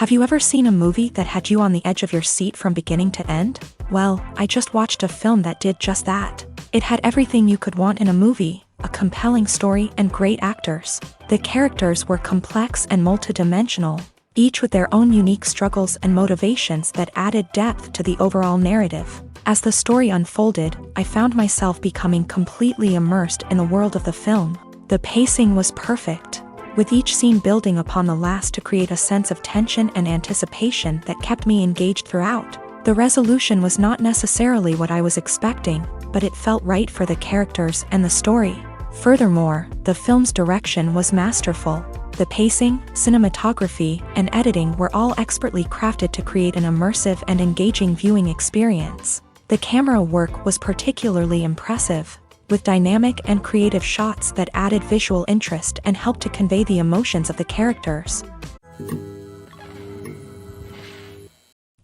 Have you ever seen a movie that had you on the edge of your seat from beginning to end? Well, I just watched a film that did just that. It had everything you could want in a movie, a compelling story and great actors. The characters were complex and multidimensional, each with their own unique struggles and motivations that added depth to the overall narrative. As the story unfolded, I found myself becoming completely immersed in the world of the film. The pacing was perfect, with each scene building upon the last to create a sense of tension and anticipation that kept me engaged throughout. The resolution was not necessarily what I was expecting, but it felt right for the characters and the story. Furthermore, the film's direction was masterful. The pacing, cinematography, and editing were all expertly crafted to create an immersive and engaging viewing experience. The camera work was particularly impressive, with dynamic and creative shots that added visual interest and helped to convey the emotions of the characters.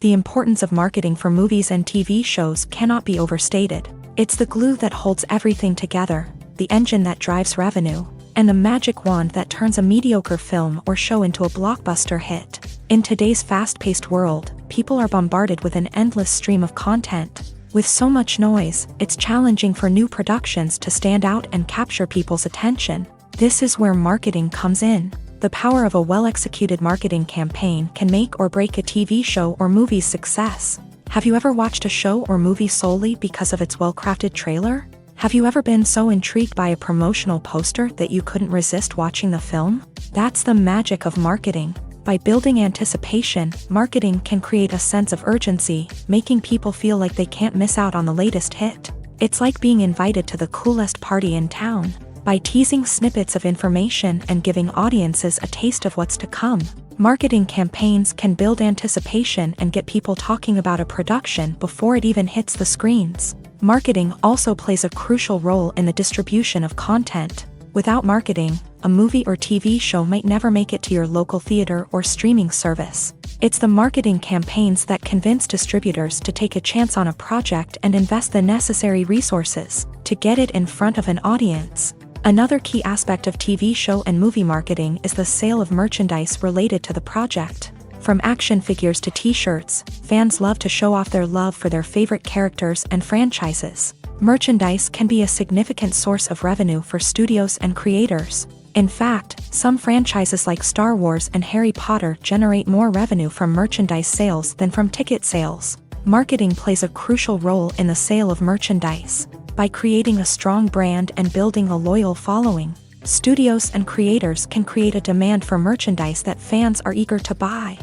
The importance of marketing for movies and TV shows cannot be overstated. It's the glue that holds everything together, the engine that drives revenue, and the magic wand that turns a mediocre film or show into a blockbuster hit. In today's fast-paced world, people are bombarded with an endless stream of content. With so much noise, it's challenging for new productions to stand out and capture people's attention. This is where marketing comes in. The power of a well-executed marketing campaign can make or break a TV show or movie's success. Have you ever watched a show or movie solely because of its well-crafted trailer? Have you ever been so intrigued by a promotional poster that you couldn't resist watching the film? That's the magic of marketing. By building anticipation, marketing can create a sense of urgency, making people feel like they can't miss out on the latest hit. It's like being invited to the coolest party in town. By teasing snippets of information and giving audiences a taste of what's to come, marketing campaigns can build anticipation and get people talking about a production before it even hits the screens. Marketing also plays a crucial role in the distribution of content. Without marketing, a movie or TV show might never make it to your local theater or streaming service. It's the marketing campaigns that convince distributors to take a chance on a project and invest the necessary resources to get it in front of an audience. Another key aspect of TV show and movie marketing is the sale of merchandise related to the project. From action figures to t-shirts, fans love to show off their love for their favorite characters and franchises. Merchandise can be a significant source of revenue for studios and creators. In fact, some franchises like Star Wars and Harry Potter generate more revenue from merchandise sales than from ticket sales. Marketing plays a crucial role in the sale of merchandise. By creating a strong brand and building a loyal following, studios and creators can create a demand for merchandise that fans are eager to buy.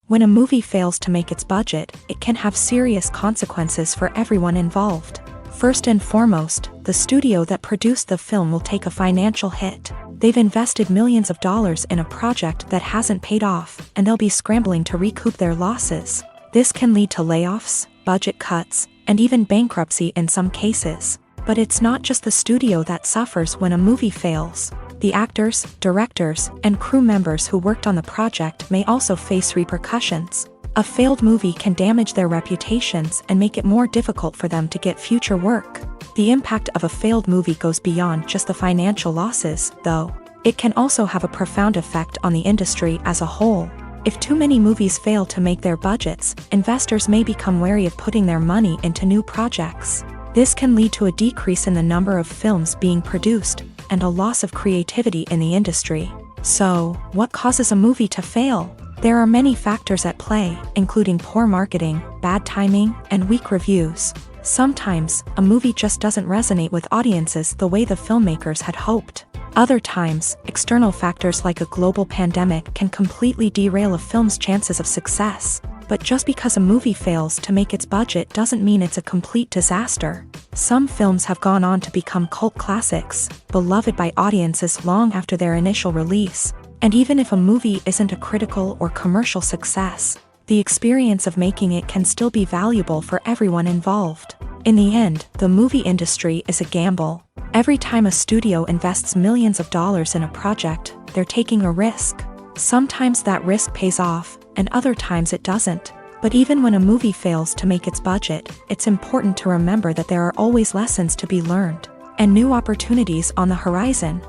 When a movie fails to make its budget, it can have serious consequences for everyone involved. First and foremost, the studio that produced the film will take a financial hit. They've invested millions of dollars in a project that hasn't paid off, and they'll be scrambling to recoup their losses. This can lead to layoffs, budget cuts, and even bankruptcy in some cases. But it's not just the studio that suffers when a movie fails. The actors, directors, and crew members who worked on the project may also face repercussions. A failed movie can damage their reputations and make it more difficult for them to get future work. The impact of a failed movie goes beyond just the financial losses, though. It can also have a profound effect on the industry as a whole. If too many movies fail to make their budgets, investors may become wary of putting their money into new projects. This can lead to a decrease in the number of films being produced, and a loss of creativity in the industry. So, what causes a movie to fail? There are many factors at play, including poor marketing, bad timing, and weak reviews. Sometimes, a movie just doesn't resonate with audiences the way the filmmakers had hoped. Other times, external factors like a global pandemic can completely derail a film's chances of success. But just because a movie fails to make its budget doesn't mean it's a complete disaster. Some films have gone on to become cult classics, beloved by audiences long after their initial release. And even if a movie isn't a critical or commercial success, the experience of making it can still be valuable for everyone involved. In the end, the movie industry is a gamble. Every time a studio invests millions of dollars in a project, they're taking a risk. Sometimes that risk pays off, and other times it doesn't. But even when a movie fails to make its budget, it's important to remember that there are always lessons to be learned, and new opportunities on the horizon.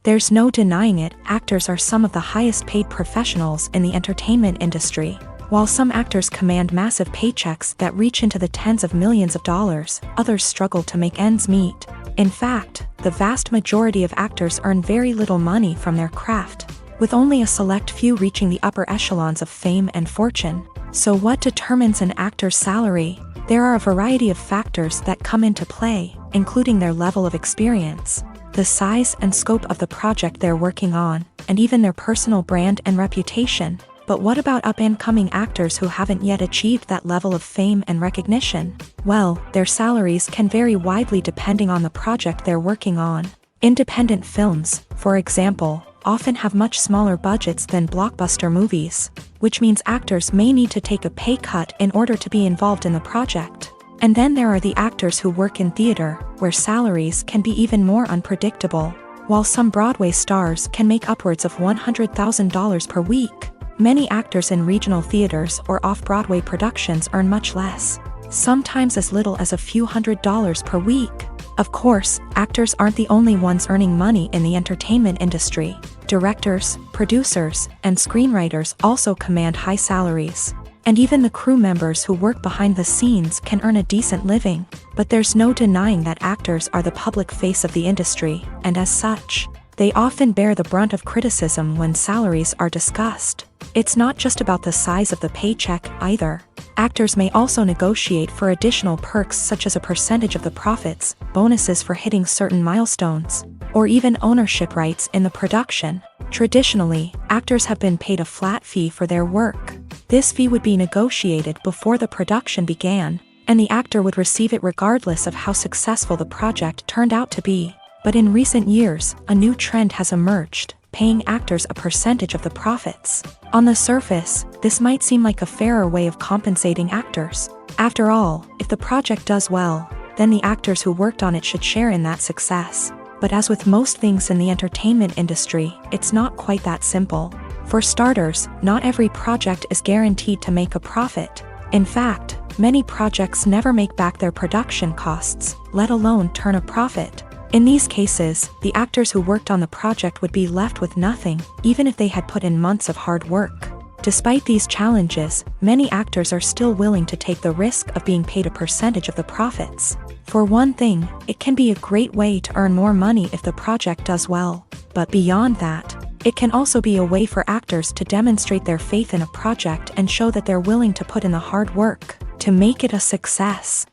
There's no denying it, actors are some of the highest paid professionals in the entertainment industry. While some actors command massive paychecks that reach into the tens of millions of dollars, others struggle to make ends meet. In fact, the vast majority of actors earn very little money from their craft, with only a select few reaching the upper echelons of fame and fortune. So what determines an actor's salary? There are a variety of factors that come into play, including their level of experience, the size and scope of the project they're working on, and even their personal brand and reputation. But what about up-and-coming actors who haven't yet achieved that level of fame and recognition? Well, their salaries can vary widely depending on the project they're working on. Independent films, for example, often have much smaller budgets than blockbuster movies, which means actors may need to take a pay cut in order to be involved in the project. And then there are the actors who work in theater, where salaries can be even more unpredictable. While some Broadway stars can make upwards of $100,000 per week, many actors in regional theaters or off-Broadway productions earn much less, sometimes as little as a few $100s per week. Of course, actors aren't the only ones earning money in the entertainment industry. Directors, producers, and screenwriters also command high salaries. And even the crew members who work behind the scenes can earn a decent living. But there's no denying that actors are the public face of the industry, and as such, they often bear the brunt of criticism when salaries are discussed. It's not just about the size of the paycheck, either. Actors may also negotiate for additional perks such as a percentage of the profits, bonuses for hitting certain milestones, or even ownership rights in the production. Traditionally, actors have been paid a flat fee for their work. This fee would be negotiated before the production began, and the actor would receive it regardless of how successful the project turned out to be. But in recent years, a new trend has emerged, paying actors a percentage of the profits. On the surface, this might seem like a fairer way of compensating actors. After all, if the project does well, then the actors who worked on it should share in that success. But as with most things in the entertainment industry, it's not quite that simple. For starters, not every project is guaranteed to make a profit. In fact, many projects never make back their production costs, let alone turn a profit. In these cases, the actors who worked on the project would be left with nothing, even if they had put in months of hard work. Despite these challenges, many actors are still willing to take the risk of being paid a percentage of the profits. For one thing, it can be a great way to earn more money if the project does well. But beyond that, it can also be a way for actors to demonstrate their faith in a project and show that they're willing to put in the hard work to make it a success.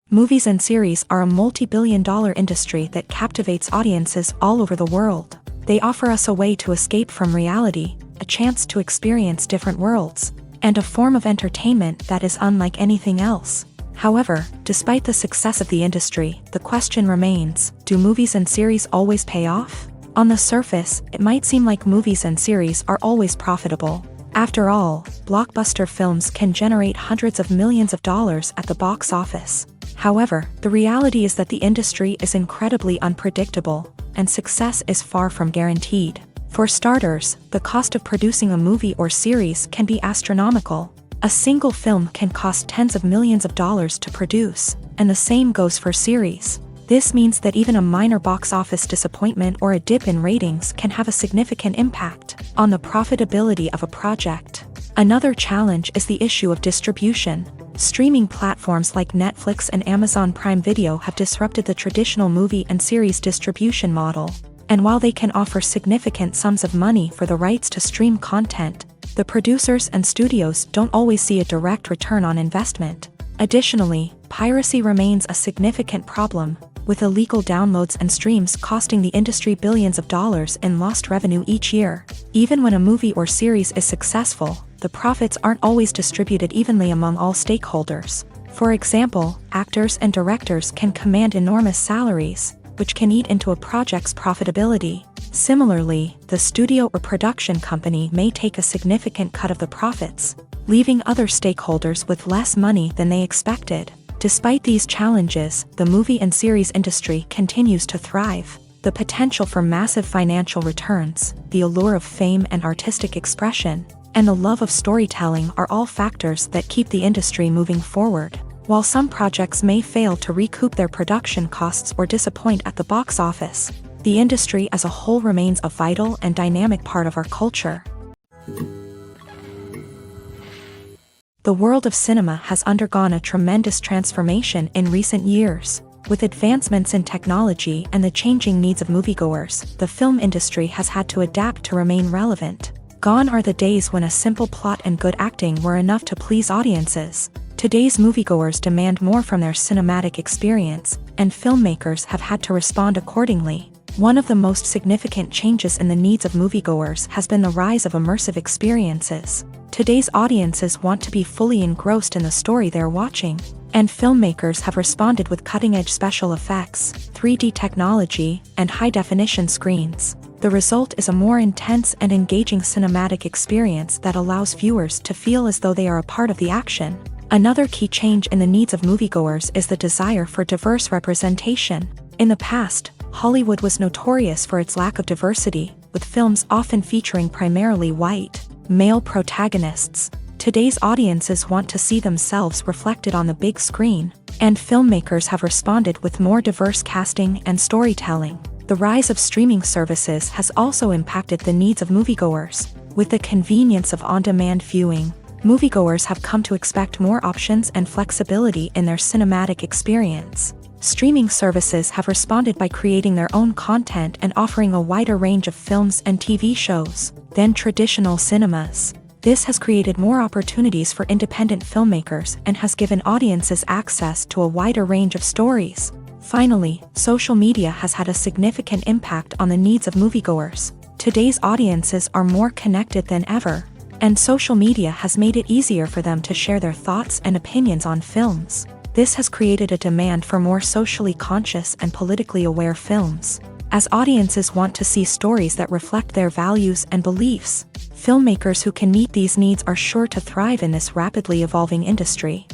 Movies and series are a multi-billion-dollar industry that captivates audiences all over the world. They offer us a way to escape from reality, a chance to experience different worlds, and a form of entertainment that is unlike anything else. However, despite the success of the industry, the question remains, do movies and series always pay off? On the surface, it might seem like movies and series are always profitable. After all, blockbuster films can generate hundreds of millions of dollars at the box office. However, the reality is that the industry is incredibly unpredictable, and success is far from guaranteed. For starters, the cost of producing a movie or series can be astronomical. A single film can cost tens of millions of dollars to produce, and the same goes for series. This means that even a minor box office disappointment or a dip in ratings can have a significant impact on the profitability of a project. Another challenge is the issue of distribution. Streaming platforms like Netflix and Amazon Prime Video have disrupted the traditional movie and series distribution model. And while they can offer significant sums of money for the rights to stream content, the producers and studios don't always see a direct return on investment. Additionally, piracy remains a significant problem, with illegal downloads and streams costing the industry billions of dollars in lost revenue each year. Even when a movie or series is successful, the profits aren't always distributed evenly among all stakeholders. For example, actors and directors can command enormous salaries, which can eat into a project's profitability. Similarly, the studio or production company may take a significant cut of the profits, leaving other stakeholders with less money than they expected. Despite these challenges, the movie and series industry continues to thrive. The potential for massive financial returns, the allure of fame and artistic expression, and the love of storytelling are all factors that keep the industry moving forward. While some projects may fail to recoup their production costs or disappoint at the box office, the industry as a whole remains a vital and dynamic part of our culture. The world of cinema has undergone a tremendous transformation in recent years. With advancements in technology and the changing needs of moviegoers, the film industry has had to adapt to remain relevant. Gone are the days when a simple plot and good acting were enough to please audiences. Today's moviegoers demand more from their cinematic experience, and filmmakers have had to respond accordingly. One of the most significant changes in the needs of moviegoers has been the rise of immersive experiences. Today's audiences want to be fully engrossed in the story they're watching, and filmmakers have responded with cutting-edge special effects, 3D technology, and high-definition screens. The result is a more intense and engaging cinematic experience that allows viewers to feel as though they are a part of the action. Another key change in the needs of moviegoers is the desire for diverse representation. In the past, Hollywood was notorious for its lack of diversity, with films often featuring primarily white, male protagonists. Today's audiences want to see themselves reflected on the big screen, and filmmakers have responded with more diverse casting and storytelling. The rise of streaming services has also impacted the needs of moviegoers. With the convenience of on-demand viewing, moviegoers have come to expect more options and flexibility in their cinematic experience. Streaming services have responded by creating their own content and offering a wider range of films and TV shows than traditional cinemas. This has created more opportunities for independent filmmakers and has given audiences access to a wider range of stories. Finally, social media has had a significant impact on the needs of moviegoers. Today's audiences are more connected than ever, and social media has made it easier for them to share their thoughts and opinions on films. This has created a demand for more socially conscious and politically aware films. As audiences want to see stories that reflect their values and beliefs, filmmakers who can meet these needs are sure to thrive in this rapidly evolving industry.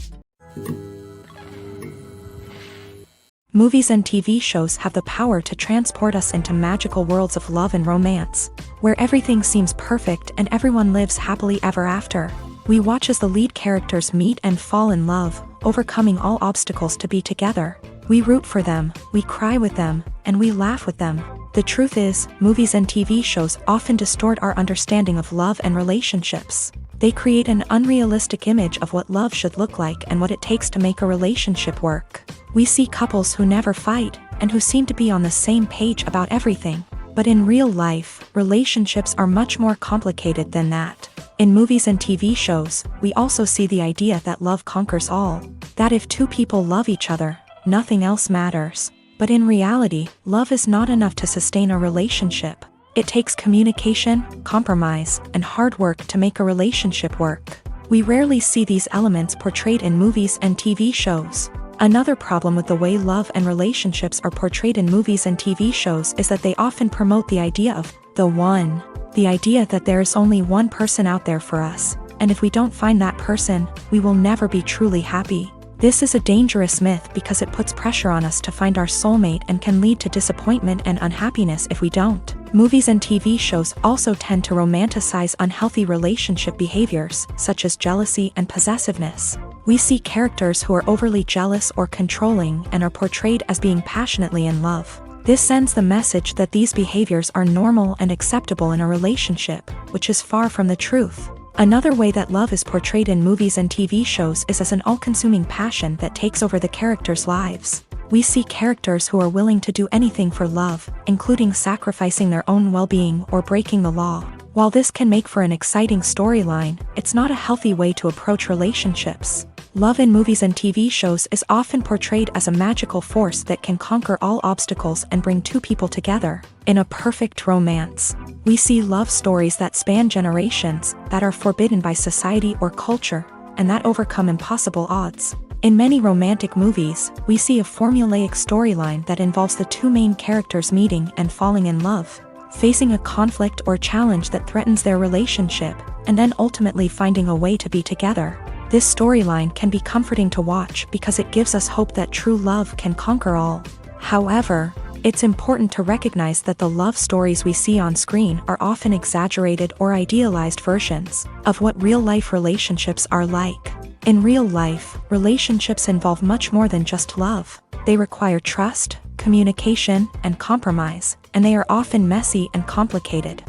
Movies and TV shows have the power to transport us into magical worlds of love and romance, where everything seems perfect and everyone lives happily ever after. We watch as the lead characters meet and fall in love, overcoming all obstacles to be together. We root for them, we cry with them, and we laugh with them. The truth is, movies and TV shows often distort our understanding of love and relationships. They create an unrealistic image of what love should look like and what it takes to make a relationship work. We see couples who never fight, and who seem to be on the same page about everything. But in real life, relationships are much more complicated than that. In movies and TV shows, we also see the idea that love conquers all. That if two people love each other, nothing else matters. But in reality, love is not enough to sustain a relationship. It takes communication, compromise, and hard work to make a relationship work. We rarely see these elements portrayed in movies and TV shows. Another problem with the way love and relationships are portrayed in movies and TV shows is that they often promote the idea of the one. The idea that there is only one person out there for us, and if we don't find that person, we will never be truly happy. This is a dangerous myth because it puts pressure on us to find our soulmate and can lead to disappointment and unhappiness if we don't. Movies and TV shows also tend to romanticize unhealthy relationship behaviors, such as jealousy and possessiveness. We see characters who are overly jealous or controlling and are portrayed as being passionately in love. This sends the message that these behaviors are normal and acceptable in a relationship, which is far from the truth. Another way that love is portrayed in movies and TV shows is as an all-consuming passion that takes over the characters' lives. We see characters who are willing to do anything for love, including sacrificing their own well-being or breaking the law. While this can make for an exciting storyline, it's not a healthy way to approach relationships. Love in movies and TV shows is often portrayed as a magical force that can conquer all obstacles and bring two people together. In a perfect romance, we see love stories that span generations, that are forbidden by society or culture, and that overcome impossible odds. In many romantic movies, we see a formulaic storyline that involves the two main characters meeting and falling in love, facing a conflict or challenge that threatens their relationship, and then ultimately finding a way to be together. This storyline can be comforting to watch because it gives us hope that true love can conquer all. However, it's important to recognize that the love stories we see on screen are often exaggerated or idealized versions of what real-life relationships are like. In real life, relationships involve much more than just love. They require trust, communication, and compromise, and they are often messy and complicated.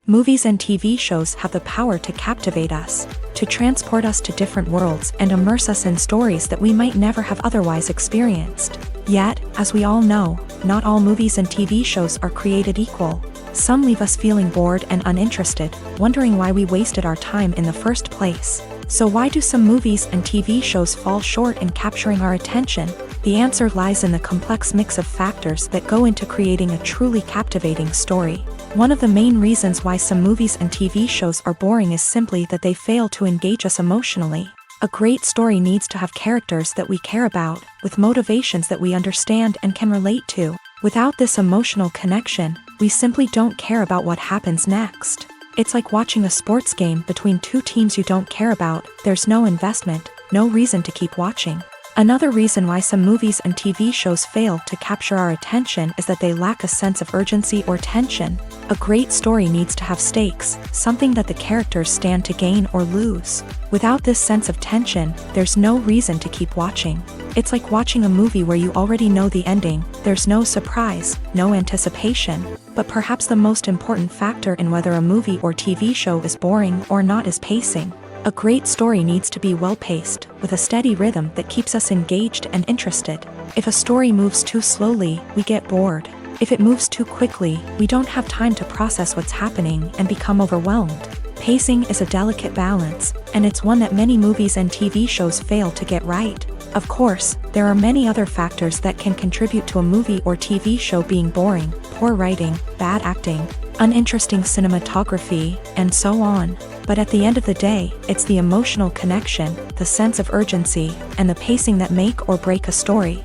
Movies and TV shows have the power to captivate us, to transport us to different worlds and immerse us in stories that we might never have otherwise experienced. Yet, as we all know, not all movies and TV shows are created equal. Some leave us feeling bored and uninterested, wondering why we wasted our time in the first place. So why do some movies and TV shows fall short in capturing our attention? The answer lies in the complex mix of factors that go into creating a truly captivating story. One of the main reasons why some movies and TV shows are boring is simply that they fail to engage us emotionally. A great story needs to have characters that we care about, with motivations that we understand and can relate to. Without this emotional connection, we simply don't care about what happens next. It's like watching a sports game between two teams you don't care about. There's no investment, no reason to keep watching. Another reason why some movies and TV shows fail to capture our attention is that they lack a sense of urgency or tension. A great story needs to have stakes, something that the characters stand to gain or lose. Without this sense of tension, there's no reason to keep watching. It's like watching a movie where you already know the ending. There's no surprise, no anticipation. But perhaps the most important factor in whether a movie or TV show is boring or not is pacing. A great story needs to be well-paced, with a steady rhythm that keeps us engaged and interested. If a story moves too slowly, we get bored. If it moves too quickly, we don't have time to process what's happening and become overwhelmed. Pacing is a delicate balance, and it's one that many movies and TV shows fail to get right. Of course, there are many other factors that can contribute to a movie or TV show being boring: poor writing, bad acting, uninteresting cinematography, and so on. But at the end of the day, it's the emotional connection, the sense of urgency, and the pacing that make or break a story.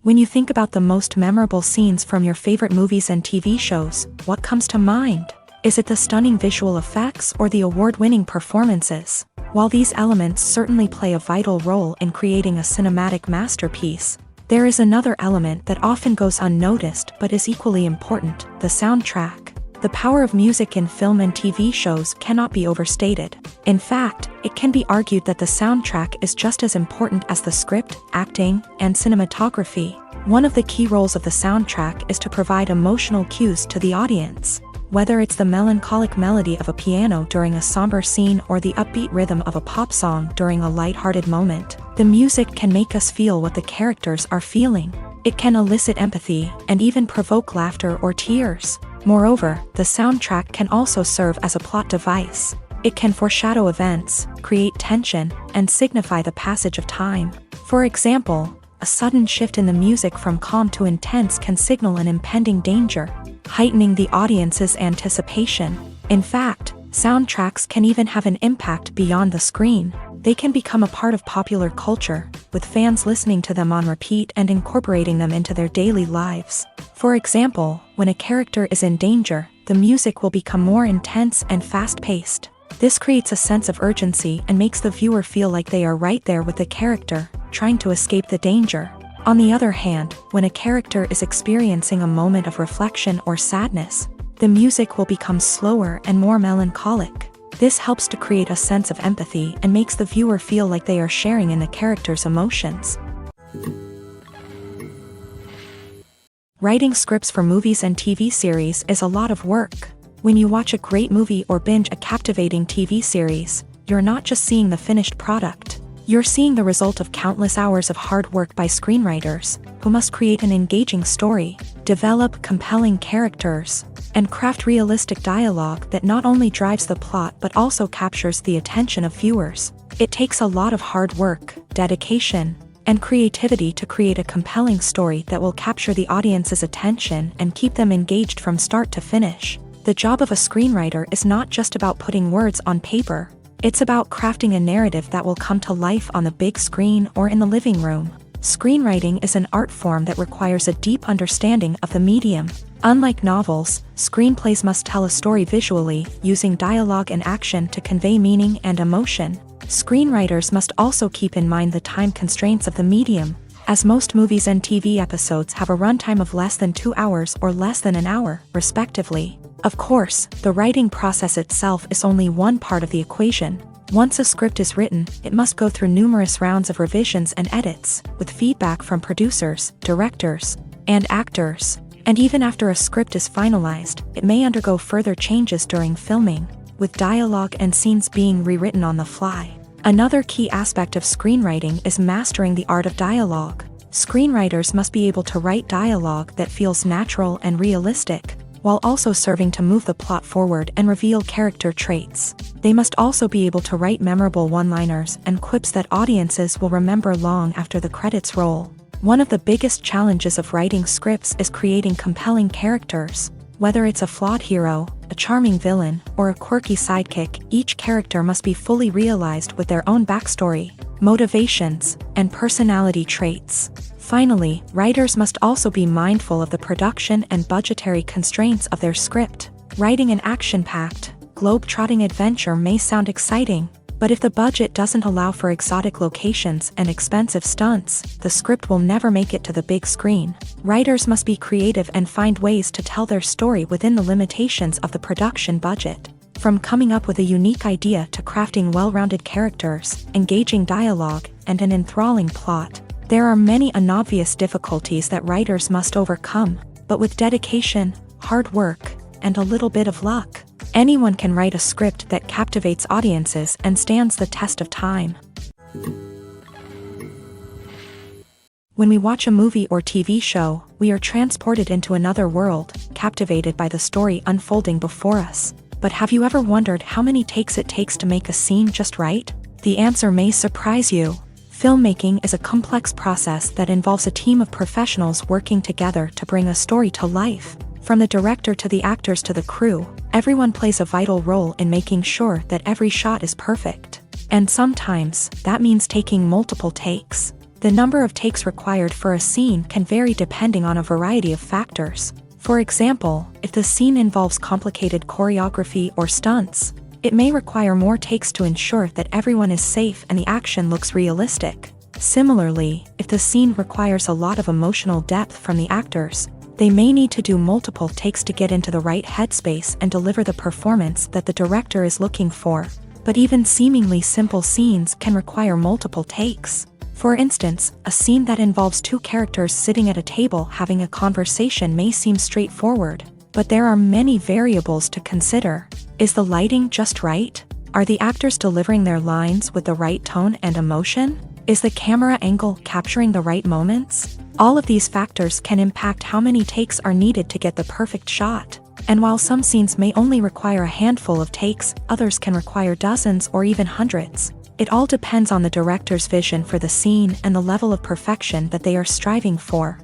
When you think about the most memorable scenes from your favorite movies and TV shows, what comes to mind? Is it the stunning visual effects or the award-winning performances? While these elements certainly play a vital role in creating a cinematic masterpiece, there is another element that often goes unnoticed but is equally important: the soundtrack. The power of music in film and TV shows cannot be overstated. In fact, it can be argued that the soundtrack is just as important as the script, acting, and cinematography. One of the key roles of the soundtrack is to provide emotional cues to the audience. Whether it's the melancholic melody of a piano during a somber scene or the upbeat rhythm of a pop song during a lighthearted moment, the music can make us feel what the characters are feeling. It can elicit empathy and even provoke laughter or tears. Moreover, the soundtrack can also serve as a plot device. It can foreshadow events, create tension, and signify the passage of time. For example, a sudden shift in the music from calm to intense can signal an impending danger, heightening the audience's anticipation. In fact, soundtracks can even have an impact beyond the screen. They can become a part of popular culture, with fans listening to them on repeat and incorporating them into their daily lives. For example, when a character is in danger, the music will become more intense and fast-paced. This creates a sense of urgency and makes the viewer feel like they are right there with the character, trying to escape the danger. On the other hand, when a character is experiencing a moment of reflection or sadness, the music will become slower and more melancholic. This helps to create a sense of empathy and makes the viewer feel like they are sharing in the character's emotions. Writing scripts for movies and TV series is a lot of work. When you watch a great movie or binge a captivating TV series, you're not just seeing the finished product. You're seeing the result of countless hours of hard work by screenwriters, who must create an engaging story, develop compelling characters, and craft realistic dialogue that not only drives the plot but also captures the attention of viewers. It takes a lot of hard work, dedication, and creativity to create a compelling story that will capture the audience's attention and keep them engaged from start to finish. The job of a screenwriter is not just about putting words on paper. It's about crafting a narrative that will come to life on the big screen or in the living room. Screenwriting is an art form that requires a deep understanding of the medium. Unlike novels, screenplays must tell a story visually, using dialogue and action to convey meaning and emotion. Screenwriters must also keep in mind the time constraints of the medium, as most movies and TV episodes have a runtime of less than 2 hours or less than an hour, respectively. Of course, the writing process itself is only one part of the equation. Once a script is written, it must go through numerous rounds of revisions and edits, with feedback from producers, directors, and actors. And even after a script is finalized, it may undergo further changes during filming, with dialogue and scenes being rewritten on the fly. Another key aspect of screenwriting is mastering the art of dialogue. Screenwriters must be able to write dialogue that feels natural and realistic, while also serving to move the plot forward and reveal character traits. They must also be able to write memorable one-liners and quips that audiences will remember long after the credits roll. One of the biggest challenges of writing scripts is creating compelling characters. Whether it's a flawed hero, a charming villain, or a quirky sidekick, each character must be fully realized with their own backstory, motivations, and personality traits. Finally, writers must also be mindful of the production and budgetary constraints of their script. Writing an action-packed, globe-trotting adventure may sound exciting, but if the budget doesn't allow for exotic locations and expensive stunts, the script will never make it to the big screen. Writers must be creative and find ways to tell their story within the limitations of the production budget. From coming up with a unique idea to crafting well-rounded characters, engaging dialogue, and an enthralling plot, there are many unobvious difficulties that writers must overcome, but with dedication, hard work, and a little bit of luck, anyone can write a script that captivates audiences and stands the test of time. When we watch a movie or TV show, we are transported into another world, captivated by the story unfolding before us. But have you ever wondered how many takes it takes to make a scene just right? The answer may surprise you. Filmmaking is a complex process that involves a team of professionals working together to bring a story to life. From the director to the actors to the crew, everyone plays a vital role in making sure that every shot is perfect. And sometimes, that means taking multiple takes. The number of takes required for a scene can vary depending on a variety of factors. For example, if the scene involves complicated choreography or stunts, it may require more takes to ensure that everyone is safe and the action looks realistic. Similarly, if the scene requires a lot of emotional depth from the actors, they may need to do multiple takes to get into the right headspace and deliver the performance that the director is looking for. But even seemingly simple scenes can require multiple takes. For instance, a scene that involves two characters sitting at a table having a conversation may seem straightforward, but there are many variables to consider. Is the lighting just right? Are the actors delivering their lines with the right tone and emotion? Is the camera angle capturing the right moments? All of these factors can impact how many takes are needed to get the perfect shot. And while some scenes may only require a handful of takes, others can require dozens or even hundreds. It all depends on the director's vision for the scene and the level of perfection that they are striving for.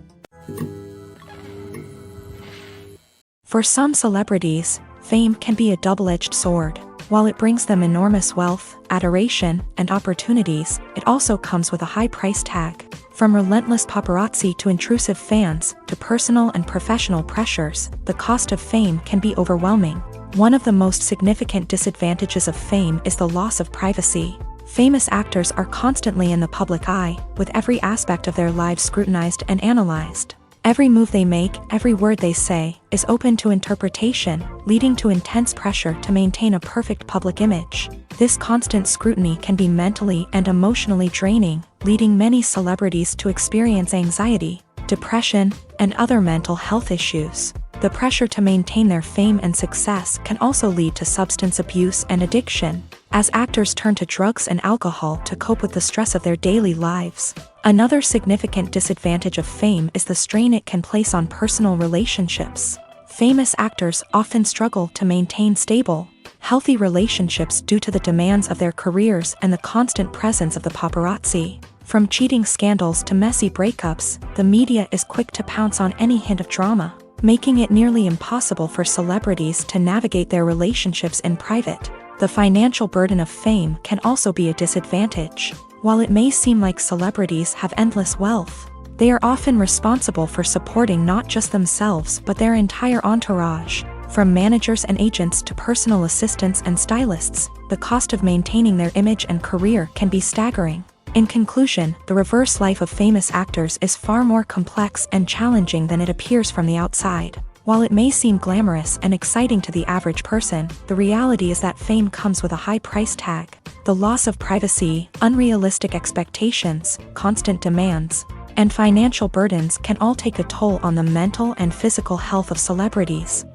For some celebrities, fame can be a double-edged sword. While it brings them enormous wealth, adoration, and opportunities, it also comes with a high price tag. From relentless paparazzi to intrusive fans, to personal and professional pressures, the cost of fame can be overwhelming. One of the most significant disadvantages of fame is the loss of privacy. Famous actors are constantly in the public eye, with every aspect of their lives scrutinized and analyzed. Every move they make, every word they say, is open to interpretation, leading to intense pressure to maintain a perfect public image. This constant scrutiny can be mentally and emotionally draining, leading many celebrities to experience anxiety, depression, and other mental health issues. The pressure to maintain their fame and success can also lead to substance abuse and addiction, as actors turn to drugs and alcohol to cope with the stress of their daily lives. Another significant disadvantage of fame is the strain it can place on personal relationships. Famous actors often struggle to maintain stable, healthy relationships due to the demands of their careers and the constant presence of the paparazzi. From cheating scandals to messy breakups, the media is quick to pounce on any hint of drama, making it nearly impossible for celebrities to navigate their relationships in private. The financial burden of fame can also be a disadvantage. While it may seem like celebrities have endless wealth, they are often responsible for supporting not just themselves but their entire entourage. From managers and agents to personal assistants and stylists, the cost of maintaining their image and career can be staggering. In conclusion, the reverse life of famous actors is far more complex and challenging than it appears from the outside. While it may seem glamorous and exciting to the average person, the reality is that fame comes with a high price tag. The loss of privacy, unrealistic expectations, constant demands, and financial burdens can all take a toll on the mental and physical health of celebrities.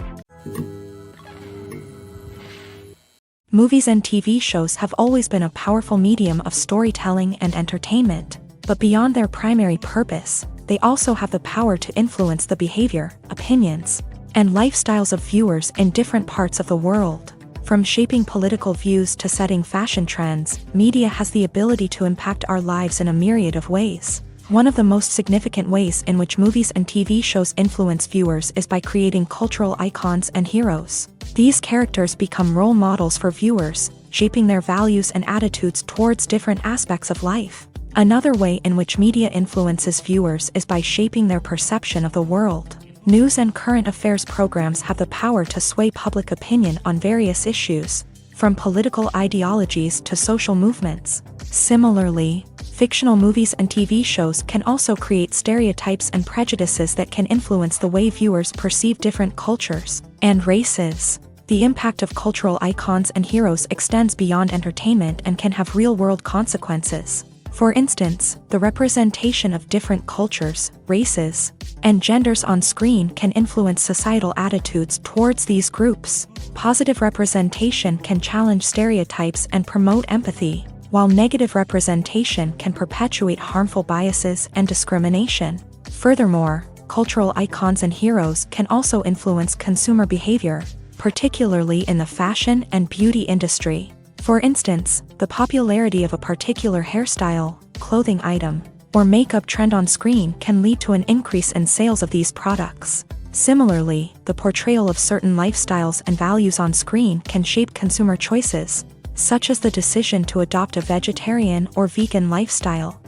Movies and TV shows have always been a powerful medium of storytelling and entertainment, but beyond their primary purpose, they also have the power to influence the behavior, opinions, and lifestyles of viewers in different parts of the world. From shaping political views to setting fashion trends, media has the ability to impact our lives in a myriad of ways. One of the most significant ways in which movies and TV shows influence viewers is by creating cultural icons and heroes. These characters become role models for viewers, shaping their values and attitudes towards different aspects of life. Another way in which media influences viewers is by shaping their perception of the world. News and current affairs programs have the power to sway public opinion on various issues, from political ideologies to social movements. Similarly, fictional movies and TV shows can also create stereotypes and prejudices that can influence the way viewers perceive different cultures and races. The impact of cultural icons and heroes extends beyond entertainment and can have real-world consequences. For instance, the representation of different cultures, races, and genders on screen can influence societal attitudes towards these groups. Positive representation can challenge stereotypes and promote empathy, while negative representation can perpetuate harmful biases and discrimination. Furthermore, cultural icons and heroes can also influence consumer behavior, particularly in the fashion and beauty industry. For instance, the popularity of a particular hairstyle, clothing item, or makeup trend on screen can lead to an increase in sales of these products. Similarly, the portrayal of certain lifestyles and values on screen can shape consumer choices, such as the decision to adopt a vegetarian or vegan lifestyle.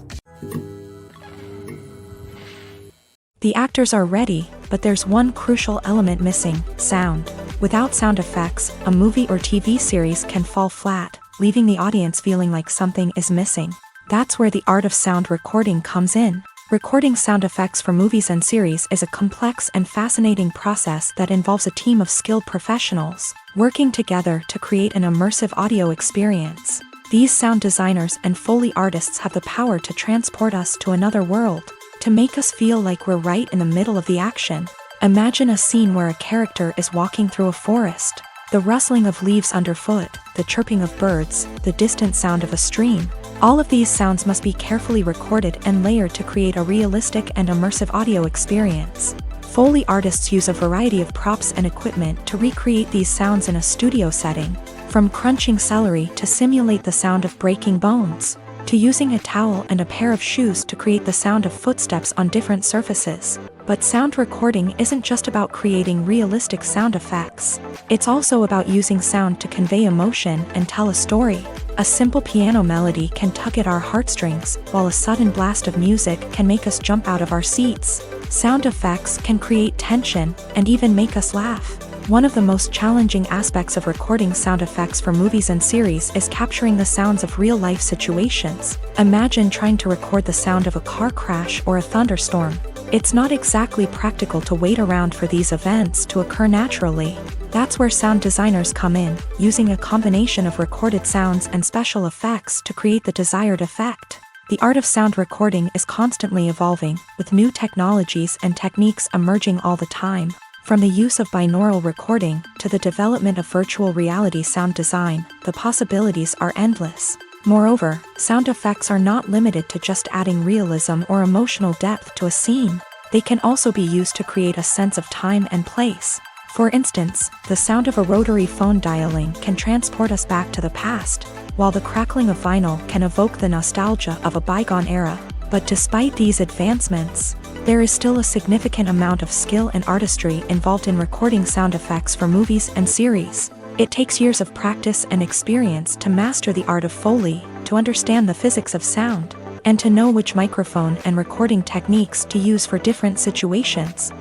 The actors are ready, but there's one crucial element missing: sound. Without sound effects, a movie or TV series can fall flat, leaving the audience feeling like something is missing. That's where the art of sound recording comes in. Recording sound effects for movies and series is a complex and fascinating process that involves a team of skilled professionals working together to create an immersive audio experience. These sound designers and Foley artists have the power to transport us to another world, to make us feel like we're right in the middle of the action. Imagine a scene where a character is walking through a forest. The rustling of leaves underfoot, the chirping of birds, the distant sound of a stream. All of these sounds must be carefully recorded and layered to create a realistic and immersive audio experience. Foley artists use a variety of props and equipment to recreate these sounds in a studio setting, from crunching celery to simulate the sound of breaking bones, to using a towel and a pair of shoes to create the sound of footsteps on different surfaces. But sound recording isn't just about creating realistic sound effects. It's also about using sound to convey emotion and tell a story. A simple piano melody can tug at our heartstrings, while a sudden blast of music can make us jump out of our seats. Sound effects can create tension and even make us laugh. One of the most challenging aspects of recording sound effects for movies and series is capturing the sounds of real-life situations. Imagine trying to record the sound of a car crash or a thunderstorm. It's not exactly practical to wait around for these events to occur naturally. That's where sound designers come in, using a combination of recorded sounds and special effects to create the desired effect. The art of sound recording is constantly evolving, with new technologies and techniques emerging all the time. From the use of binaural recording to the development of virtual reality sound design, the possibilities are endless. Moreover, sound effects are not limited to just adding realism or emotional depth to a scene. They can also be used to create a sense of time and place. For instance, the sound of a rotary phone dialing can transport us back to the past, while the crackling of vinyl can evoke the nostalgia of a bygone era. But despite these advancements, there is still a significant amount of skill and artistry involved in recording sound effects for movies and series. It takes years of practice and experience to master the art of Foley, to understand the physics of sound, and to know which microphone and recording techniques to use for different situations.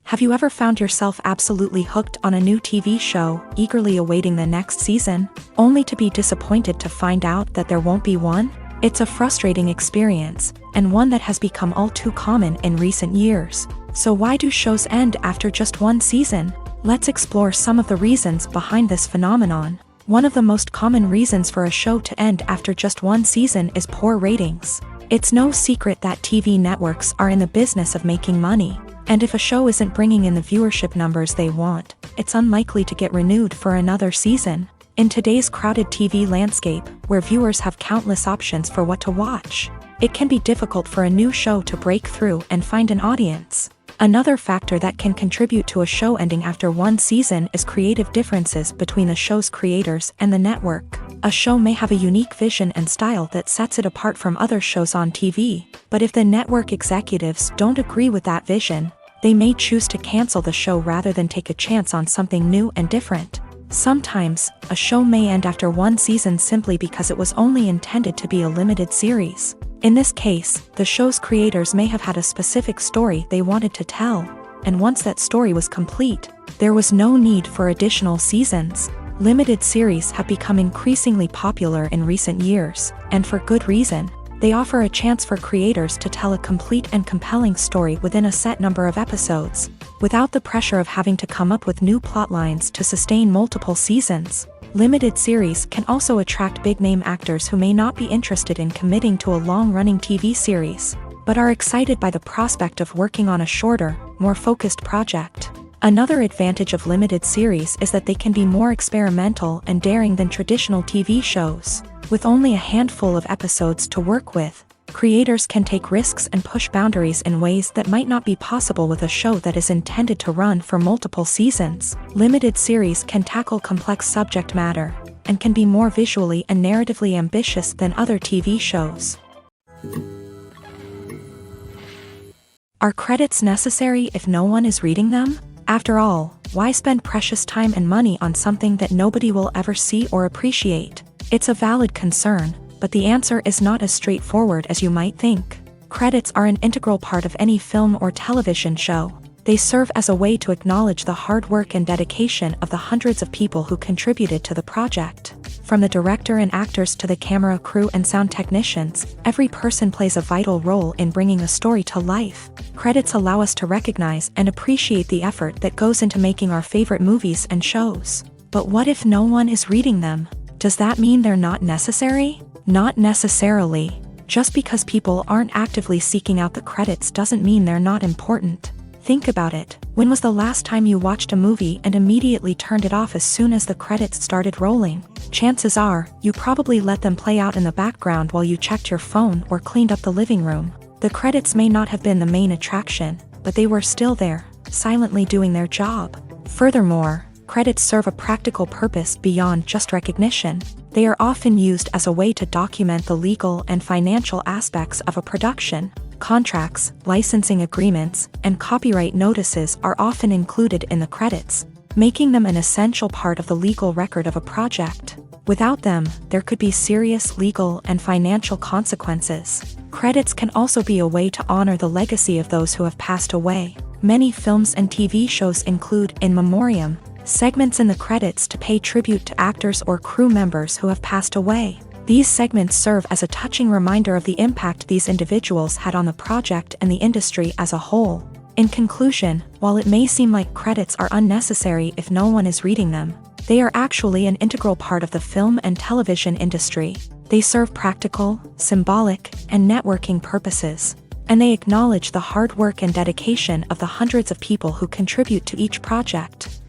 Have you ever found yourself absolutely hooked on a new TV show, eagerly awaiting the next season, only to be disappointed to find out that there won't be one? It's a frustrating experience, and one that has become all too common in recent years. So why do shows end after just one season? Let's explore some of the reasons behind this phenomenon. One of the most common reasons for a show to end after just one season is poor ratings. It's no secret that TV networks are in the business of making money, and if a show isn't bringing in the viewership numbers they want, it's unlikely to get renewed for another season. In today's crowded TV landscape, where viewers have countless options for what to watch, it can be difficult for a new show to break through and find an audience. Another factor that can contribute to a show ending after one season is creative differences between the show's creators and the network. A show may have a unique vision and style that sets it apart from other shows on TV, but if the network executives don't agree with that vision, they may choose to cancel the show rather than take a chance on something new and different. Sometimes, a show may end after one season simply because it was only intended to be a limited series. In this case, the show's creators may have had a specific story they wanted to tell, and once that story was complete, there was no need for additional seasons. Limited series have become increasingly popular in recent years, and for good reason. They offer a chance for creators to tell a complete and compelling story within a set number of episodes, without the pressure of having to come up with new plotlines to sustain multiple seasons. Limited series can also attract big-name actors who may not be interested in committing to a long-running TV series, but are excited by the prospect of working on a shorter, more focused project. Another advantage of limited series is that they can be more experimental and daring than traditional TV shows. With only a handful of episodes to work with, creators can take risks and push boundaries in ways that might not be possible with a show that is intended to run for multiple seasons. Limited series can tackle complex subject matter, and can be more visually and narratively ambitious than other TV shows. Are credits necessary if no one is reading them? After all, why spend precious time and money on something that nobody will ever see or appreciate? It's a valid concern, but the answer is not as straightforward as you might think. Credits are an integral part of any film or television show. They serve as a way to acknowledge the hard work and dedication of the hundreds of people who contributed to the project. From the director and actors to the camera crew and sound technicians, every person plays a vital role in bringing a story to life. Credits allow us to recognize and appreciate the effort that goes into making our favorite movies and shows. But what if no one is reading them? Does that mean they're not necessary? Not necessarily. Just because people aren't actively seeking out the credits doesn't mean they're not important. Think about it. When was the last time you watched a movie and immediately turned it off as soon as the credits started rolling? Chances are, you probably let them play out in the background while you checked your phone or cleaned up the living room. The credits may not have been the main attraction, but they were still there, silently doing their job. Furthermore, credits serve a practical purpose beyond just recognition. They are often used as a way to document the legal and financial aspects of a production. Contracts, licensing agreements, and copyright notices are often included in the credits, making them an essential part of the legal record of a project. Without them, there could be serious legal and financial consequences. Credits can also be a way to honor the legacy of those who have passed away. Many films and TV shows include in memoriam segments in the credits to pay tribute to actors or crew members who have passed away. These segments serve as a touching reminder of the impact these individuals had on the project and the industry as a whole. In conclusion, while it may seem like credits are unnecessary if no one is reading them, they are actually an integral part of the film and television industry. They serve practical, symbolic, and networking purposes, and they acknowledge the hard work and dedication of the hundreds of people who contribute to each project.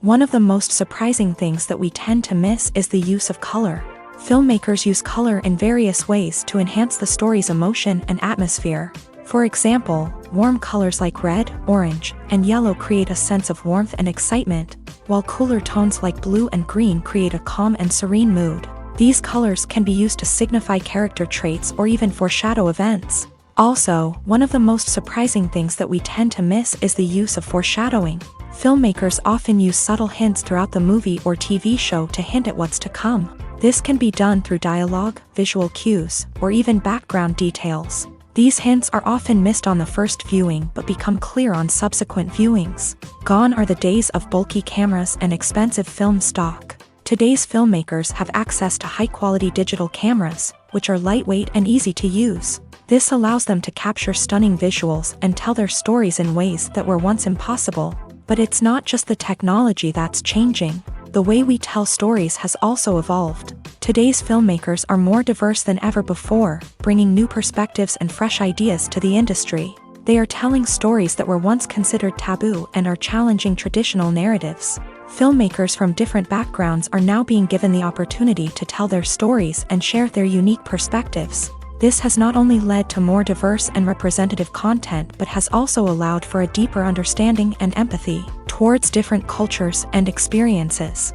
One of the most surprising things that we tend to miss is the use of color. Filmmakers use color in various ways to enhance the story's emotion and atmosphere. For example, warm colors like red, orange, and yellow create a sense of warmth and excitement, while cooler tones like blue and green create a calm and serene mood. These colors can be used to signify character traits or even foreshadow events. Also, one of the most surprising things that we tend to miss is the use of foreshadowing. Filmmakers often use subtle hints throughout the movie or TV show to hint at what's to come. This can be done through dialogue, visual cues, or even background details. These hints are often missed on the first viewing but become clear on subsequent viewings. Gone are the days of bulky cameras and expensive film stock. Today's filmmakers have access to high-quality digital cameras, which are lightweight and easy to use. This allows them to capture stunning visuals and tell their stories in ways that were once impossible. But it's not just the technology that's changing. The way we tell stories has also evolved. Today's filmmakers are more diverse than ever before, bringing new perspectives and fresh ideas to the industry. They are telling stories that were once considered taboo and are challenging traditional narratives. Filmmakers from different backgrounds are now being given the opportunity to tell their stories and share their unique perspectives. This has not only led to more diverse and representative content but has also allowed for a deeper understanding and empathy towards different cultures and experiences.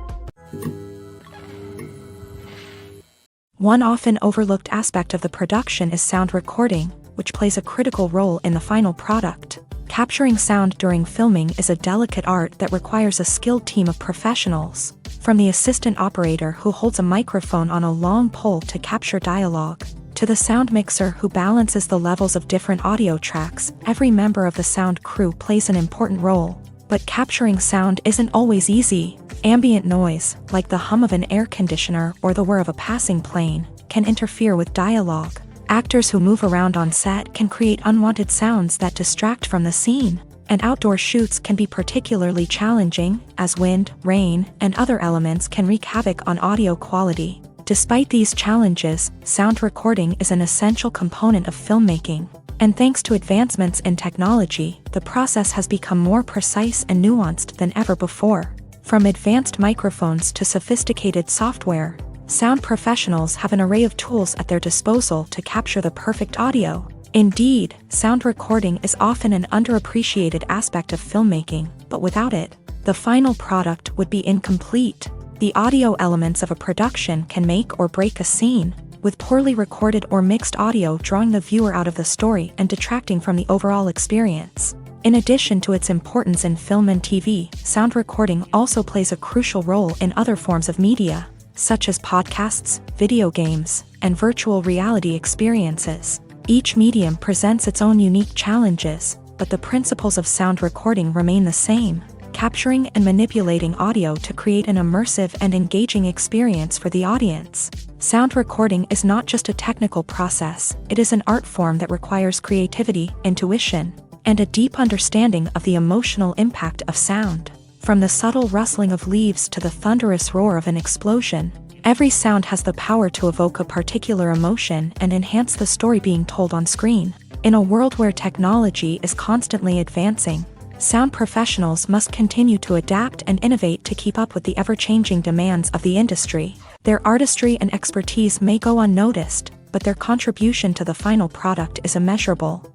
One often overlooked aspect of the production is sound recording, which plays a critical role in the final product. Capturing sound during filming is a delicate art that requires a skilled team of professionals. From the assistant operator who holds a microphone on a long pole to capture dialogue, to the sound mixer who balances the levels of different audio tracks, every member of the sound crew plays an important role. But capturing sound isn't always easy. Ambient noise, like the hum of an air conditioner or the whir of a passing plane, can interfere with dialogue. Actors who move around on set can create unwanted sounds that distract from the scene. And outdoor shoots can be particularly challenging, as wind, rain, and other elements can wreak havoc on audio quality. Despite these challenges, sound recording is an essential component of filmmaking. And thanks to advancements in technology, the process has become more precise and nuanced than ever before. From advanced microphones to sophisticated software, sound professionals have an array of tools at their disposal to capture the perfect audio. Indeed, sound recording is often an underappreciated aspect of filmmaking, but without it, the final product would be incomplete. The audio elements of a production can make or break a scene, with poorly recorded or mixed audio drawing the viewer out of the story and detracting from the overall experience. In addition to its importance in film and TV, sound recording also plays a crucial role in other forms of media, such as podcasts, video games, and virtual reality experiences. Each medium presents its own unique challenges, but the principles of sound recording remain the same: capturing and manipulating audio to create an immersive and engaging experience for the audience. Sound recording is not just a technical process, it is an art form that requires creativity, intuition, and a deep understanding of the emotional impact of sound. From the subtle rustling of leaves to the thunderous roar of an explosion, every sound has the power to evoke a particular emotion and enhance the story being told on screen. In a world where technology is constantly advancing, sound professionals must continue to adapt and innovate to keep up with the ever-changing demands of the industry. Their artistry and expertise may go unnoticed, but their contribution to the final product is immeasurable.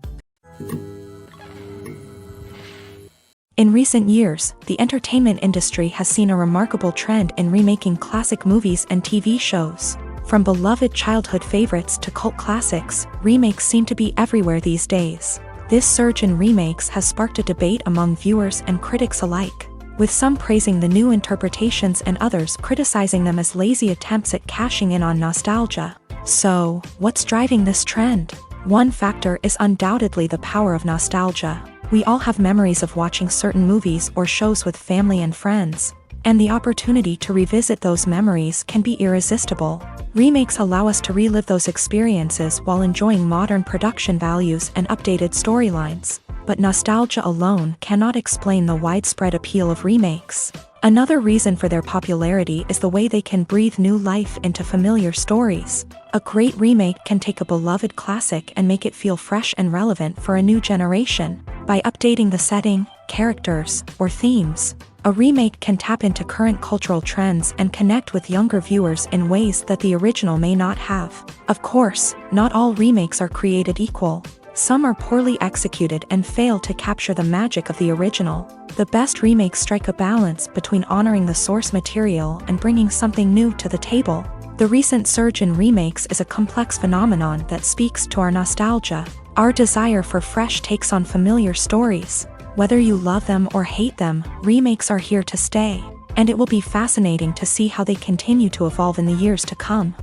In recent years, the entertainment industry has seen a remarkable trend in remaking classic movies and TV shows. From beloved childhood favorites to cult classics, remakes seem to be everywhere these days. This surge in remakes has sparked a debate among viewers and critics alike, with some praising the new interpretations and others criticizing them as lazy attempts at cashing in on nostalgia. So, what's driving this trend? One factor is undoubtedly the power of nostalgia. We all have memories of watching certain movies or shows with family and friends, and the opportunity to revisit those memories can be irresistible. Remakes allow us to relive those experiences while enjoying modern production values and updated storylines. But nostalgia alone cannot explain the widespread appeal of remakes. Another reason for their popularity is the way they can breathe new life into familiar stories. A great remake can take a beloved classic and make it feel fresh and relevant for a new generation. By updating the setting, characters, or themes, a remake can tap into current cultural trends and connect with younger viewers in ways that the original may not have. Of course, not all remakes are created equal. Some are poorly executed and fail to capture the magic of the original. The best remakes strike a balance between honoring the source material and bringing something new to the table. The recent surge in remakes is a complex phenomenon that speaks to our nostalgia, our desire for fresh takes on familiar stories. Whether you love them or hate them, remakes are here to stay, and it will be fascinating to see how they continue to evolve in the years to come.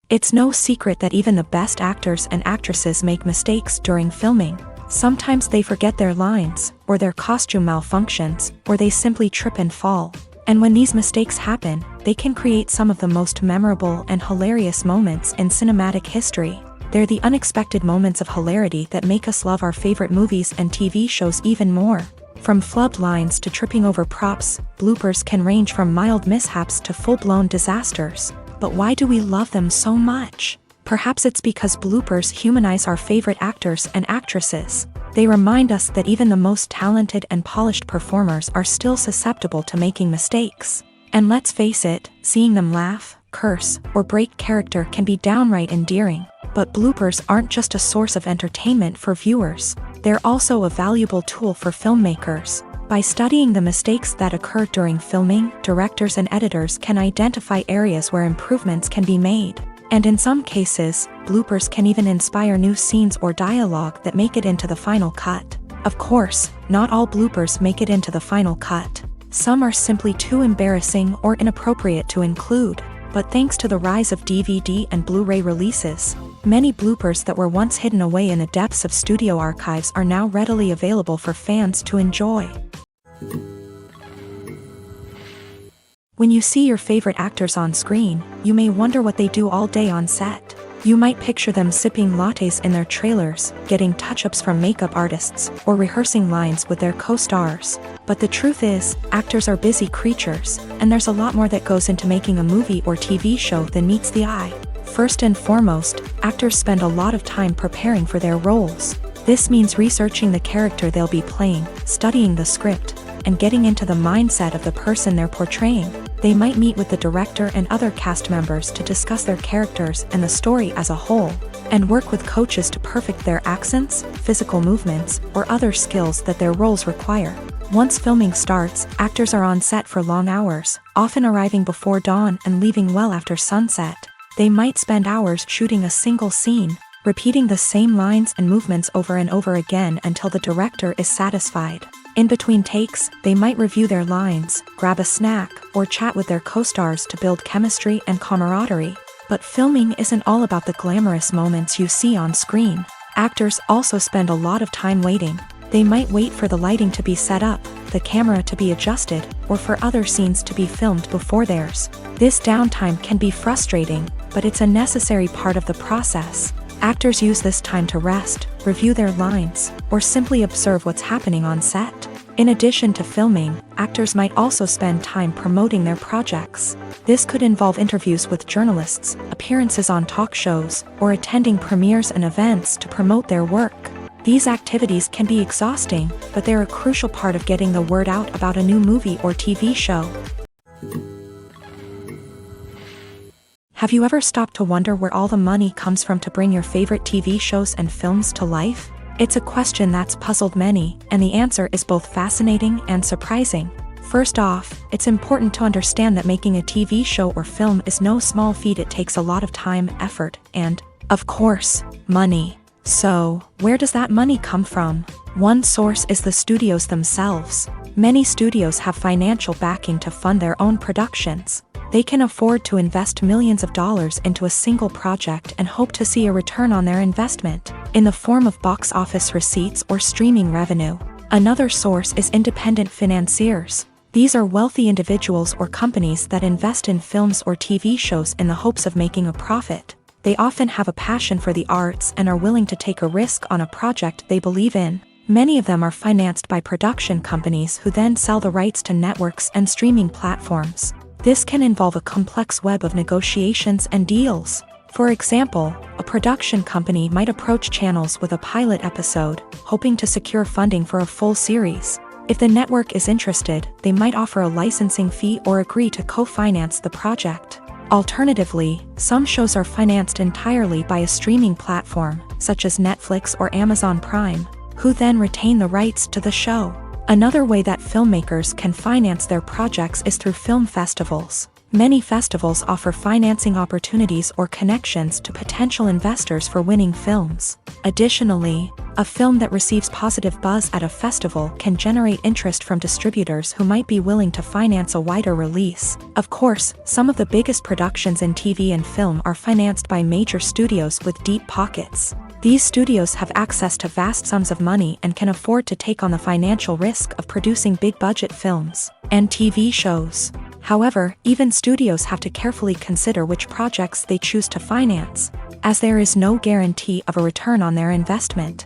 It's no secret that even the best actors and actresses make mistakes during filming. Sometimes they forget their lines, or their costume malfunctions, or they simply trip and fall. And when these mistakes happen, they can create some of the most memorable and hilarious moments in cinematic history. They're the unexpected moments of hilarity that make us love our favorite movies and TV shows even more. From flubbed lines to tripping over props, bloopers can range from mild mishaps to full-blown disasters. But why do we love them so much? Perhaps it's because bloopers humanize our favorite actors and actresses. They remind us that even the most talented and polished performers are still susceptible to making mistakes. And let's face it, seeing them laugh, curse, or break character can be downright endearing. But bloopers aren't just a source of entertainment for viewers. They're also a valuable tool for filmmakers. By studying the mistakes that occur during filming, directors and editors can identify areas where improvements can be made. And in some cases, bloopers can even inspire new scenes or dialogue that make it into the final cut. Of course, not all bloopers make it into the final cut. Some are simply too embarrassing or inappropriate to include. But thanks to the rise of DVD and Blu-ray releases, many bloopers that were once hidden away in the depths of studio archives are now readily available for fans to enjoy. When you see your favorite actors on screen, you may wonder what they do all day on set. You might picture them sipping lattes in their trailers, getting touch-ups from makeup artists, or rehearsing lines with their co-stars. But the truth is, actors are busy creatures, and there's a lot more that goes into making a movie or TV show than meets the eye. First and foremost, actors spend a lot of time preparing for their roles. This means researching the character they'll be playing, studying the script, and getting into the mindset of the person they're portraying. They might meet with the director and other cast members to discuss their characters and the story as a whole, and work with coaches to perfect their accents, physical movements, or other skills that their roles require. Once filming starts, actors are on set for long hours, often arriving before dawn and leaving well after sunset. They might spend hours shooting a single scene, repeating the same lines and movements over and over again until the director is satisfied. In between takes, they might review their lines, grab a snack, or chat with their co-stars to build chemistry and camaraderie. But filming isn't all about the glamorous moments you see on screen. Actors also spend a lot of time waiting. They might wait for the lighting to be set up, the camera to be adjusted, or for other scenes to be filmed before theirs. This downtime can be frustrating, but it's a necessary part of the process. Actors use this time to rest, review their lines, or simply observe what's happening on set. In addition to filming, actors might also spend time promoting their projects. This could involve interviews with journalists, appearances on talk shows, or attending premieres and events to promote their work. These activities can be exhausting, but they're a crucial part of getting the word out about a new movie or TV show. Have you ever stopped to wonder where all the money comes from to bring your favorite TV shows and films to life? It's a question that's puzzled many, and the answer is both fascinating and surprising. First off, it's important to understand that making a TV show or film is no small feat. It takes a lot of time, effort, and, of course, money. So, where does that money come from? One source is the studios themselves. Many studios have financial backing to fund their own productions. They can afford to invest millions of dollars into a single project and hope to see a return on their investment, in the form of box office receipts or streaming revenue. Another source is independent financiers. These are wealthy individuals or companies that invest in films or TV shows in the hopes of making a profit. They often have a passion for the arts and are willing to take a risk on a project they believe in. Many of them are financed by production companies who then sell the rights to networks and streaming platforms. This can involve a complex web of negotiations and deals. For example, a production company might approach channels with a pilot episode, hoping to secure funding for a full series. If the network is interested, they might offer a licensing fee or agree to co-finance the project. Alternatively, some shows are financed entirely by a streaming platform, such as Netflix or Amazon Prime, who then retain the rights to the show. Another way that filmmakers can finance their projects is through film festivals. Many festivals offer financing opportunities or connections to potential investors for winning films. Additionally, a film that receives positive buzz at a festival can generate interest from distributors who might be willing to finance a wider release. Of course, some of the biggest productions in TV and film are financed by major studios with deep pockets. These studios have access to vast sums of money and can afford to take on the financial risk of producing big-budget films and TV shows. However, even studios have to carefully consider which projects they choose to finance, as there is no guarantee of a return on their investment.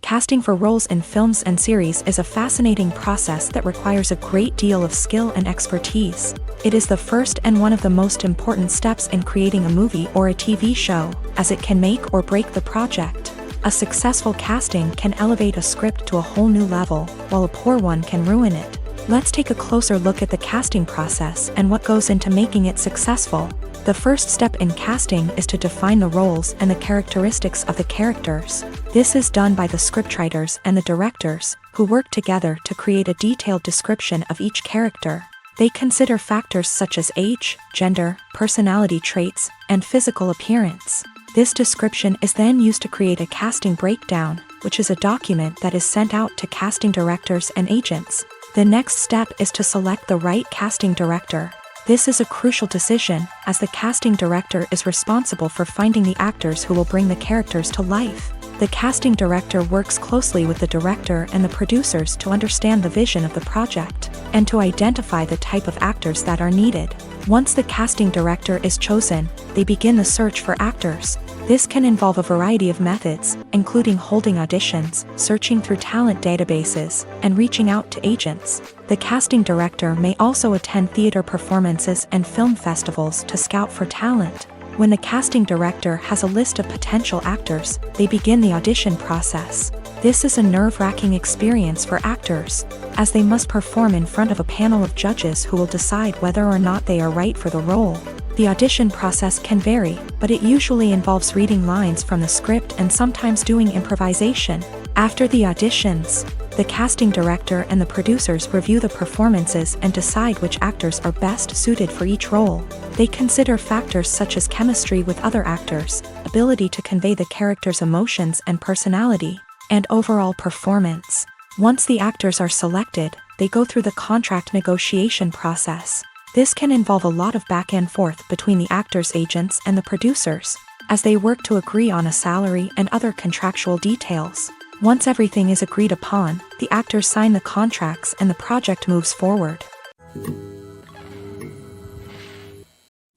Casting for roles in films and series is a fascinating process that requires a great deal of skill and expertise. It is the first and one of the most important steps in creating a movie or a TV show, as it can make or break the project. A successful casting can elevate a script to a whole new level, while a poor one can ruin it. Let's take a closer look at the casting process and what goes into making it successful. The first step in casting is to define the roles and the characteristics of the characters. This is done by the scriptwriters and the directors, who work together to create a detailed description of each character. They consider factors such as age, gender, personality traits, and physical appearance. This description is then used to create a casting breakdown, which is a document that is sent out to casting directors and agents. The next step is to select the right casting director. This is a crucial decision, as the casting director is responsible for finding the actors who will bring the characters to life. The casting director works closely with the director and the producers to understand the vision of the project, and to identify the type of actors that are needed. Once the casting director is chosen, they begin the search for actors. This can involve a variety of methods, including holding auditions, searching through talent databases, and reaching out to agents. The casting director may also attend theater performances and film festivals to scout for talent. When the casting director has a list of potential actors, they begin the audition process. This is a nerve-wracking experience for actors, as they must perform in front of a panel of judges who will decide whether or not they are right for the role. The audition process can vary, but it usually involves reading lines from the script and sometimes doing improvisation. After the auditions, the casting director and the producers review the performances and decide which actors are best suited for each role. They consider factors such as chemistry with other actors, ability to convey the character's emotions and personality, and overall performance. Once the actors are selected, they go through the contract negotiation process. This can involve a lot of back and forth between the actors' agents and the producers, as they work to agree on a salary and other contractual details. Once everything is agreed upon, the actors sign the contracts and the project moves forward.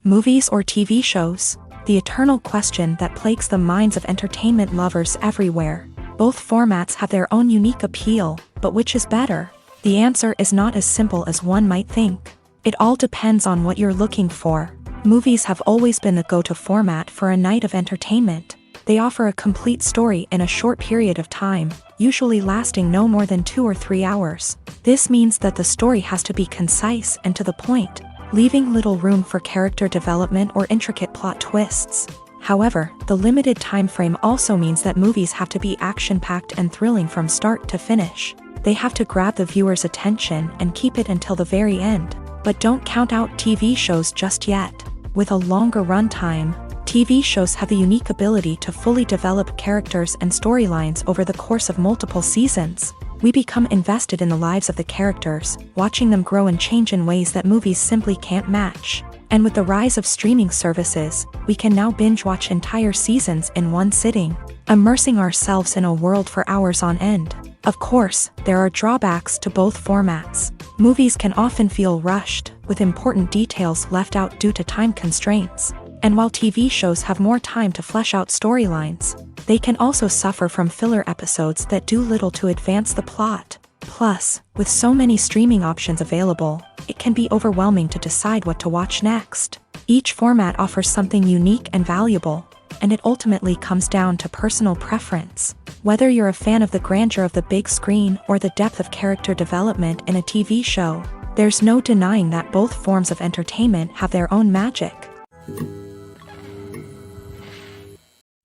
Movies or TV shows? The eternal question that plagues the minds of entertainment lovers everywhere. Both formats have their own unique appeal, but which is better? The answer is not as simple as one might think. It all depends on what you're looking for. Movies have always been the go-to format for a night of entertainment. They offer a complete story in a short period of time, usually lasting no more than 2 or 3 hours. This means that the story has to be concise and to the point, leaving little room for character development or intricate plot twists. However, the limited time frame also means that movies have to be action-packed and thrilling from start to finish. They have to grab the viewer's attention and keep it until the very end. But don't count out TV shows just yet. With a longer runtime, TV shows have the unique ability to fully develop characters and storylines over the course of multiple seasons. We become invested in the lives of the characters, watching them grow and change in ways that movies simply can't match. And with the rise of streaming services, we can now binge-watch entire seasons in one sitting, immersing ourselves in a world for hours on end. Of course, there are drawbacks to both formats. Movies can often feel rushed, with important details left out due to time constraints. And while TV shows have more time to flesh out storylines, they can also suffer from filler episodes that do little to advance the plot. Plus, with so many streaming options available, it can be overwhelming to decide what to watch next. Each format offers something unique and valuable, and it ultimately comes down to personal preference. Whether you're a fan of the grandeur of the big screen or the depth of character development in a TV show, there's no denying that both forms of entertainment have their own magic.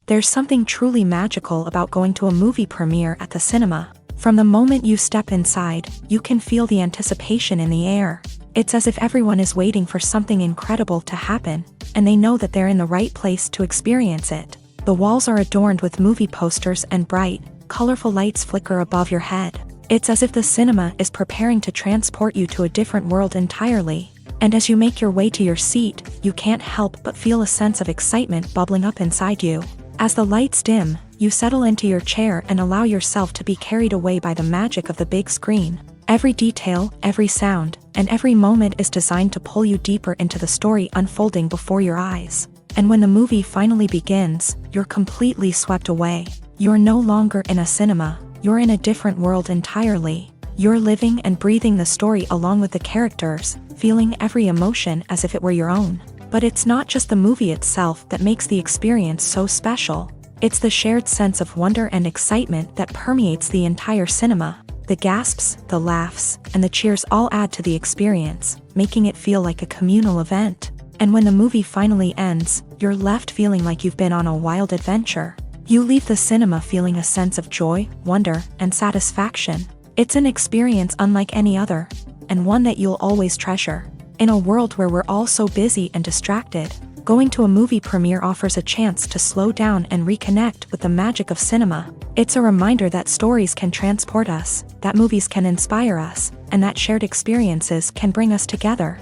There's something truly magical about going to a movie premiere at the cinema. From the moment you step inside, you can feel the anticipation in the air. It's as if everyone is waiting for something incredible to happen, and they know that they're in the right place to experience it. The walls are adorned with movie posters and bright, colorful lights flicker above your head. It's as if the cinema is preparing to transport you to a different world entirely. And as you make your way to your seat, you can't help but feel a sense of excitement bubbling up inside you. As the lights dim, you settle into your chair and allow yourself to be carried away by the magic of the big screen. Every detail, every sound, and every moment is designed to pull you deeper into the story unfolding before your eyes. And when the movie finally begins, you're completely swept away. You're no longer in a cinema, you're in a different world entirely. You're living and breathing the story along with the characters, feeling every emotion as if it were your own. But it's not just the movie itself that makes the experience so special. It's the shared sense of wonder and excitement that permeates the entire cinema. The gasps, the laughs, and the cheers all add to the experience, making it feel like a communal event. And when the movie finally ends, you're left feeling like you've been on a wild adventure. You leave the cinema feeling a sense of joy, wonder, and satisfaction. It's an experience unlike any other, and one that you'll always treasure. In a world where we're all so busy and distracted, going to a movie premiere offers a chance to slow down and reconnect with the magic of cinema. It's a reminder that stories can transport us, that movies can inspire us, and that shared experiences can bring us together.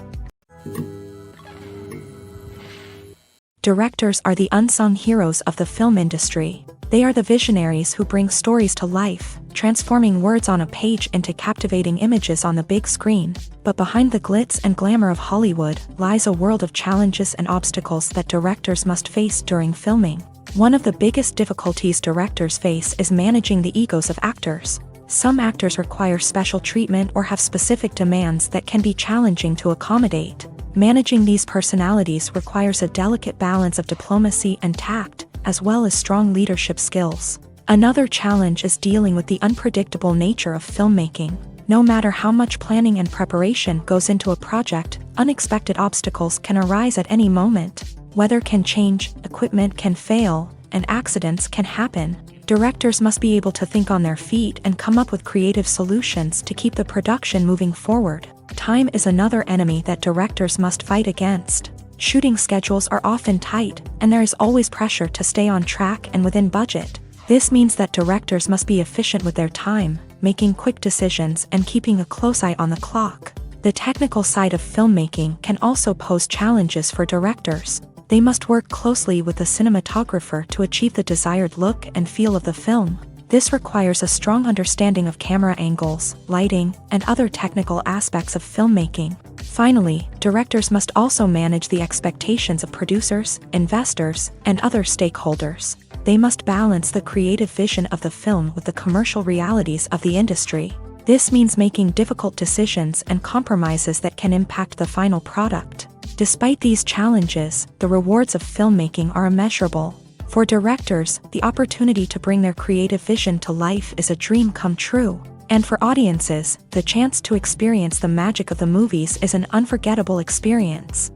Directors are the unsung heroes of the film industry. They are the visionaries who bring stories to life, transforming words on a page into captivating images on the big screen. But behind the glitz and glamour of Hollywood lies a world of challenges and obstacles that directors must face during filming. One of the biggest difficulties directors face is managing the egos of actors. Some actors require special treatment or have specific demands that can be challenging to accommodate. Managing these personalities requires a delicate balance of diplomacy and tact, as well as strong leadership skills. Another challenge is dealing with the unpredictable nature of filmmaking. No matter how much planning and preparation goes into a project, unexpected obstacles can arise at any moment. Weather can change, equipment can fail, and accidents can happen. Directors must be able to think on their feet and come up with creative solutions to keep the production moving forward. Time is another enemy that directors must fight against. Shooting schedules are often tight, and there is always pressure to stay on track and within budget. This means that directors must be efficient with their time, making quick decisions and keeping a close eye on the clock. The technical side of filmmaking can also pose challenges for directors. They must work closely with the cinematographer to achieve the desired look and feel of the film. This requires a strong understanding of camera angles, lighting, and other technical aspects of filmmaking. Finally, directors must also manage the expectations of producers, investors, and other stakeholders. They must balance the creative vision of the film with the commercial realities of the industry. This means making difficult decisions and compromises that can impact the final product. Despite these challenges, the rewards of filmmaking are immeasurable. For directors, the opportunity to bring their creative vision to life is a dream come true. And for audiences, the chance to experience the magic of the movies is an unforgettable experience.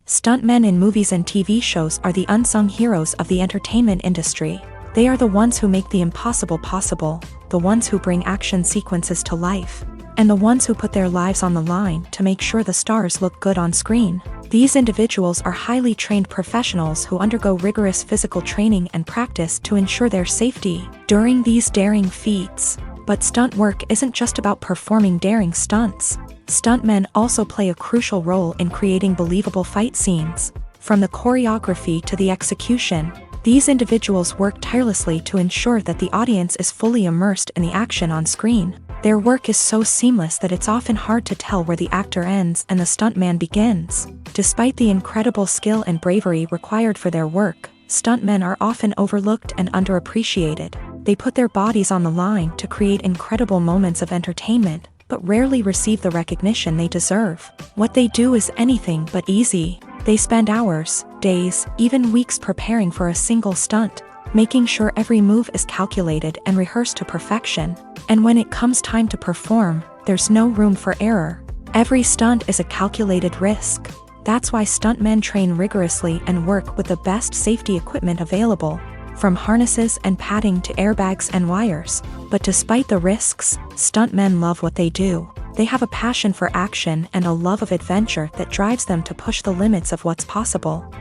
Stuntmen in movies and TV shows are the unsung heroes of the entertainment industry. They are the ones who make the impossible possible, the ones who bring action sequences to life, and the ones who put their lives on the line to make sure the stars look good on screen. These individuals are highly trained professionals who undergo rigorous physical training and practice to ensure their safety during these daring feats. But stunt work isn't just about performing daring stunts. Stuntmen also play a crucial role in creating believable fight scenes. From the choreography to the execution, these individuals work tirelessly to ensure that the audience is fully immersed in the action on screen. Their work is so seamless that it's often hard to tell where the actor ends and the stuntman begins. Despite the incredible skill and bravery required for their work, stuntmen are often overlooked and underappreciated. They put their bodies on the line to create incredible moments of entertainment, but rarely receive the recognition they deserve. What they do is anything but easy. They spend hours, days, even weeks preparing for a single stunt, making sure every move is calculated and rehearsed to perfection. And when it comes time to perform, there's no room for error. Every stunt is a calculated risk. That's why stuntmen train rigorously and work with the best safety equipment available, from harnesses and padding to airbags and wires. But despite the risks, stuntmen love what they do. They have a passion for action and a love of adventure that drives them to push the limits of what's possible.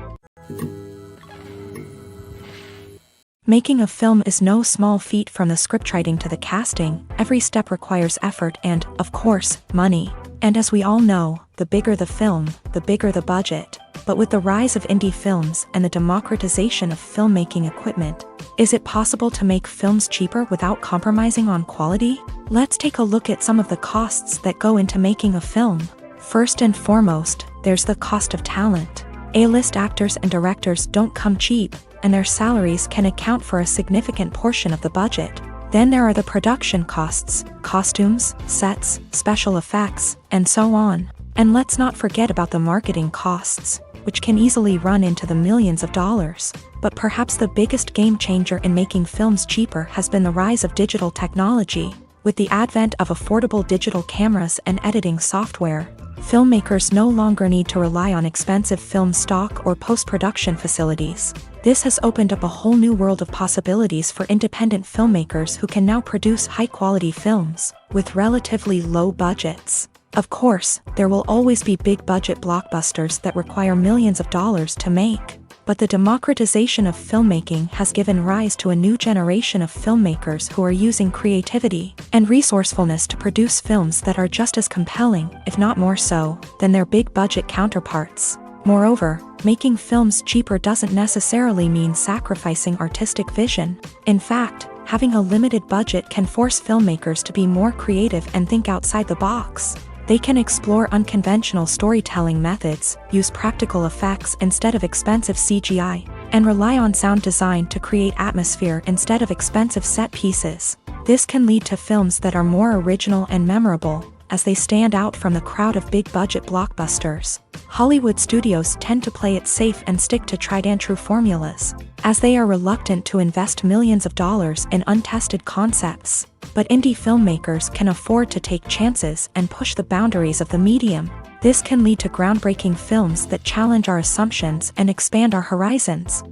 Making a film is no small feat. From the scriptwriting to the casting, every step requires effort and, of course, money. And as we all know, the bigger the film, the bigger the budget. But with the rise of indie films and the democratization of filmmaking equipment, is it possible to make films cheaper without compromising on quality? Let's take a look at some of the costs that go into making a film. First and foremost, there's the cost of talent. A-list actors and directors don't come cheap, and their salaries can account for a significant portion of the budget. Then there are the production costs, costumes, sets, special effects, and so on. And let's not forget about the marketing costs, which can easily run into the millions of dollars. But perhaps the biggest game changer in making films cheaper has been the rise of digital technology. With the advent of affordable digital cameras and editing software, filmmakers no longer need to rely on expensive film stock or post-production facilities. This has opened up a whole new world of possibilities for independent filmmakers who can now produce high-quality films with relatively low budgets. Of course, there will always be big-budget blockbusters that require millions of dollars to make. But the democratization of filmmaking has given rise to a new generation of filmmakers who are using creativity and resourcefulness to produce films that are just as compelling, if not more so, than their big-budget counterparts. Moreover, making films cheaper doesn't necessarily mean sacrificing artistic vision. In fact, having a limited budget can force filmmakers to be more creative and think outside the box. They can explore unconventional storytelling methods, use practical effects instead of expensive CGI, and rely on sound design to create atmosphere instead of expensive set pieces. This can lead to films that are more original and memorable, as they stand out from the crowd of big-budget blockbusters. Hollywood studios tend to play it safe and stick to tried-and-true formulas, as they are reluctant to invest millions of dollars in untested concepts. But indie filmmakers can afford to take chances and push the boundaries of the medium. This can lead to groundbreaking films that challenge our assumptions and expand our horizons.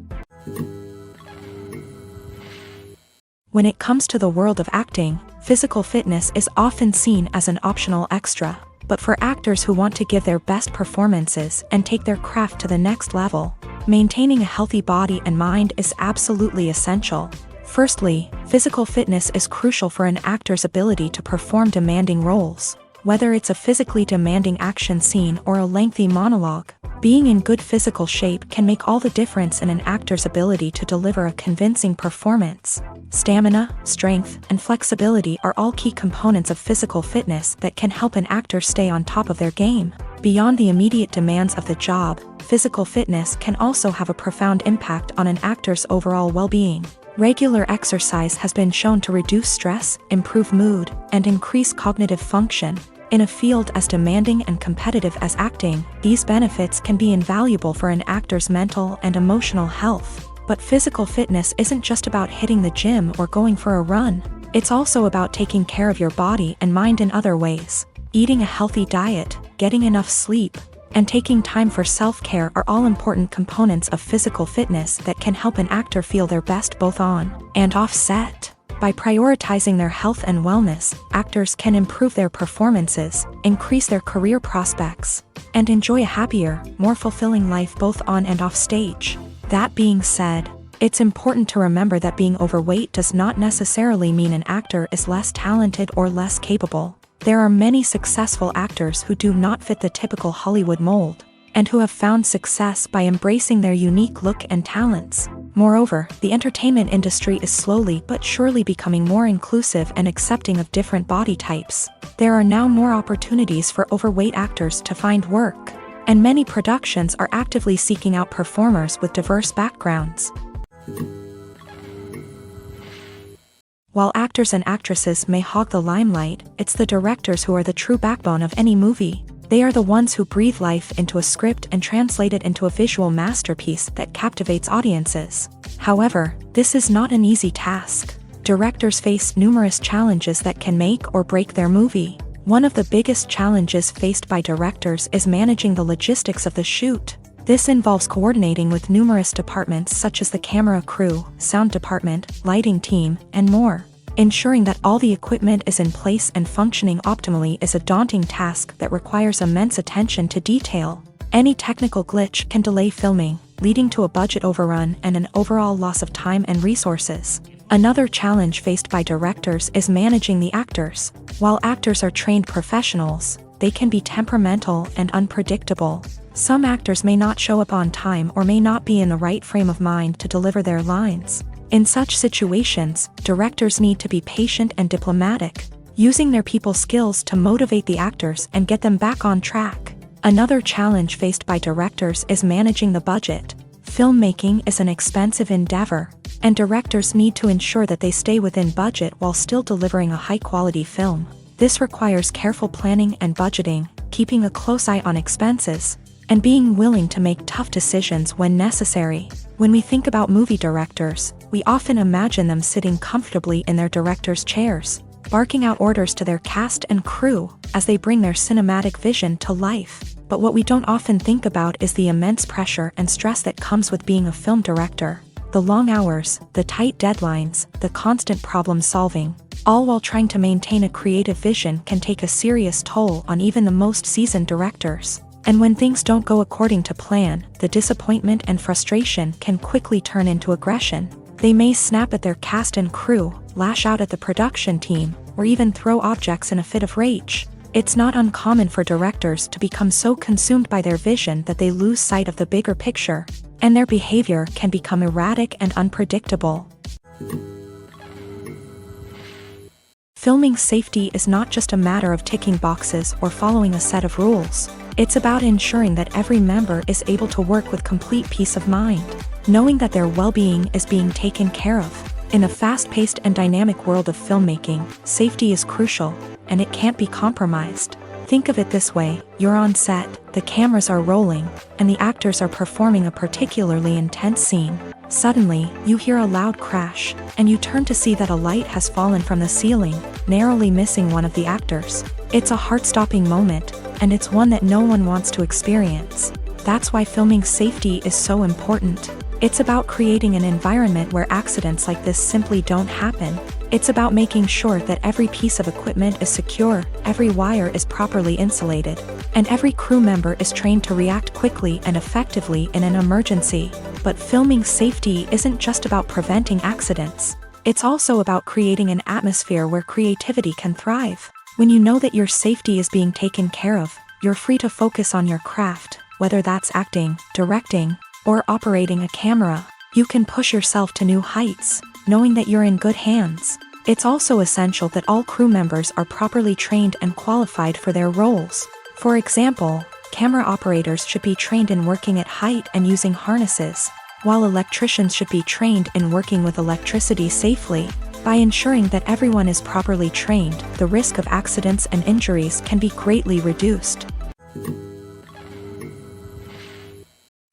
When it comes to the world of acting, physical fitness is often seen as an optional extra. But for actors who want to give their best performances and take their craft to the next level, maintaining a healthy body and mind is absolutely essential. Firstly, physical fitness is crucial for an actor's ability to perform demanding roles. Whether it's a physically demanding action scene or a lengthy monologue, being in good physical shape can make all the difference in an actor's ability to deliver a convincing performance. Stamina, strength, and flexibility are all key components of physical fitness that can help an actor stay on top of their game. Beyond the immediate demands of the job, physical fitness can also have a profound impact on an actor's overall well-being. Regular exercise has been shown to reduce stress, improve mood, and increase cognitive function. In a field as demanding and competitive as acting, these benefits can be invaluable for an actor's mental and emotional health. But physical fitness isn't just about hitting the gym or going for a run. It's also about taking care of your body and mind in other ways. Eating a healthy diet, getting enough sleep, and taking time for self-care are all important components of physical fitness that can help an actor feel their best both on and off set. By prioritizing their health and wellness, actors can improve their performances, increase their career prospects, and enjoy a happier, more fulfilling life both on and off stage. That being said, it's important to remember that being overweight does not necessarily mean an actor is less talented or less capable. There are many successful actors who do not fit the typical Hollywood mold, and who have found success by embracing their unique look and talents. Moreover, the entertainment industry is slowly but surely becoming more inclusive and accepting of different body types. There are now more opportunities for overweight actors to find work, and many productions are actively seeking out performers with diverse backgrounds. While actors and actresses may hog the limelight, it's the directors who are the true backbone of any movie. They are the ones who breathe life into a script and translate it into a visual masterpiece that captivates audiences. However, this is not an easy task. Directors face numerous challenges that can make or break their movie. One of the biggest challenges faced by directors is managing the logistics of the shoot. This involves coordinating with numerous departments such as the camera crew, sound department, lighting team, and more. Ensuring that all the equipment is in place and functioning optimally is a daunting task that requires immense attention to detail. Any technical glitch can delay filming, leading to a budget overrun and an overall loss of time and resources. Another challenge faced by directors is managing the actors. While actors are trained professionals, they can be temperamental and unpredictable. Some actors may not show up on time or may not be in the right frame of mind to deliver their lines. In such situations, directors need to be patient and diplomatic, using their people skills to motivate the actors and get them back on track. Another challenge faced by directors is managing the budget. Filmmaking is an expensive endeavor, and directors need to ensure that they stay within budget while still delivering a high-quality film. This requires careful planning and budgeting, keeping a close eye on expenses, and being willing to make tough decisions when necessary. When we think about movie directors, we often imagine them sitting comfortably in their director's chairs, barking out orders to their cast and crew as they bring their cinematic vision to life. But what we don't often think about is the immense pressure and stress that comes with being a film director. The long hours, the tight deadlines, the constant problem solving, all while trying to maintain a creative vision can take a serious toll on even the most seasoned directors. And when things don't go according to plan, the disappointment and frustration can quickly turn into aggression. They may snap at their cast and crew, lash out at the production team, or even throw objects in a fit of rage. It's not uncommon for directors to become so consumed by their vision that they lose sight of the bigger picture, and their behavior can become erratic and unpredictable. Filming safety is not just a matter of ticking boxes or following a set of rules. It's about ensuring that every member is able to work with complete peace of mind, knowing that their well-being is being taken care of. In a fast-paced and dynamic world of filmmaking, safety is crucial, and it can't be compromised. Think of it this way: you're on set, the cameras are rolling, and the actors are performing a particularly intense scene. Suddenly, you hear a loud crash, and you turn to see that a light has fallen from the ceiling, narrowly missing one of the actors. It's a heart-stopping moment, and it's one that no one wants to experience. That's why filming safety is so important. It's about creating an environment where accidents like this simply don't happen. It's about making sure that every piece of equipment is secure, every wire is properly insulated, and every crew member is trained to react quickly and effectively in an emergency. But filming safety isn't just about preventing accidents. It's also about creating an atmosphere where creativity can thrive. When you know that your safety is being taken care of, you're free to focus on your craft, whether that's acting, directing, or operating a camera. You can push yourself to new heights, knowing that you're in good hands. It's also essential that all crew members are properly trained and qualified for their roles. For example, camera operators should be trained in working at height and using harnesses, while electricians should be trained in working with electricity safely. By ensuring that everyone is properly trained, the risk of accidents and injuries can be greatly reduced.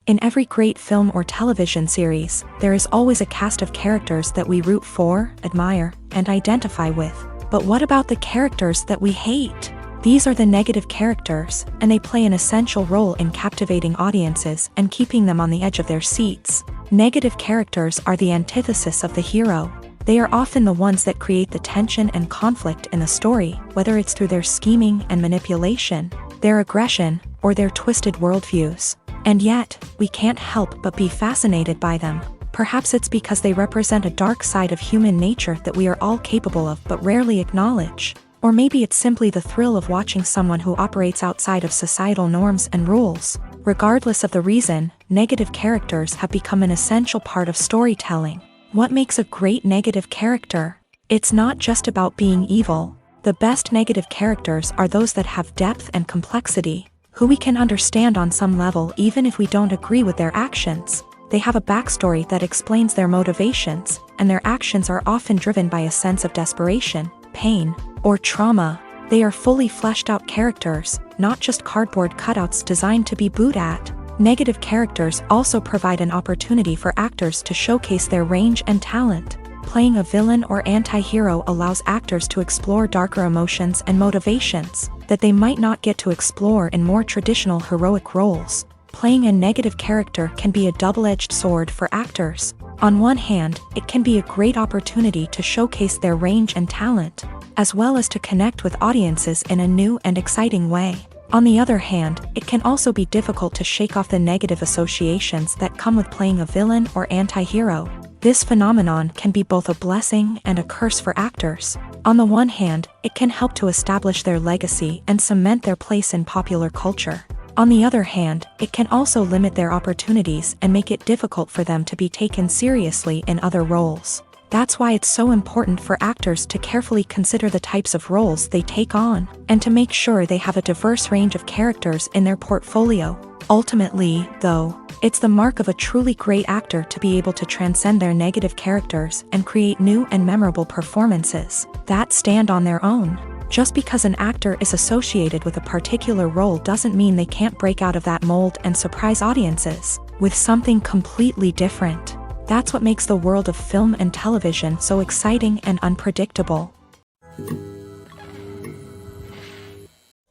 In every great film or television series, there is always a cast of characters that we root for, admire, and identify with. But what about the characters that we hate? These are the negative characters, and they play an essential role in captivating audiences and keeping them on the edge of their seats. Negative characters are the antithesis of the hero. They are often the ones that create the tension and conflict in the story, whether it's through their scheming and manipulation, their aggression, or their twisted worldviews. And yet, we can't help but be fascinated by them. Perhaps it's because they represent a dark side of human nature that we are all capable of but rarely acknowledge. Or maybe it's simply the thrill of watching someone who operates outside of societal norms and rules. Regardless of the reason, negative characters have become an essential part of storytelling. What makes a great negative character? It's not just about being evil. The best negative characters are those that have depth and complexity, who we can understand on some level even if we don't agree with their actions. They have a backstory that explains their motivations, and their actions are often driven by a sense of desperation, pain, or trauma. They are fully fleshed out characters, not just cardboard cutouts designed to be booed at. Negative characters also provide an opportunity for actors to showcase their range and talent. Playing a villain or anti-hero allows actors to explore darker emotions and motivations that they might not get to explore in more traditional heroic roles. Playing a negative character can be a double-edged sword for actors. On one hand, it can be a great opportunity to showcase their range and talent, as well as to connect with audiences in a new and exciting way. On the other hand, it can also be difficult to shake off the negative associations that come with playing a villain or anti-hero. This phenomenon can be both a blessing and a curse for actors. On the one hand, it can help to establish their legacy and cement their place in popular culture. On the other hand, it can also limit their opportunities and make it difficult for them to be taken seriously in other roles. That's why it's so important for actors to carefully consider the types of roles they take on, and to make sure they have a diverse range of characters in their portfolio. Ultimately, though, it's the mark of a truly great actor to be able to transcend their negative characters and create new and memorable performances that stand on their own. Just because an actor is associated with a particular role doesn't mean they can't break out of that mold and surprise audiences with something completely different. That's what makes the world of film and television so exciting and unpredictable.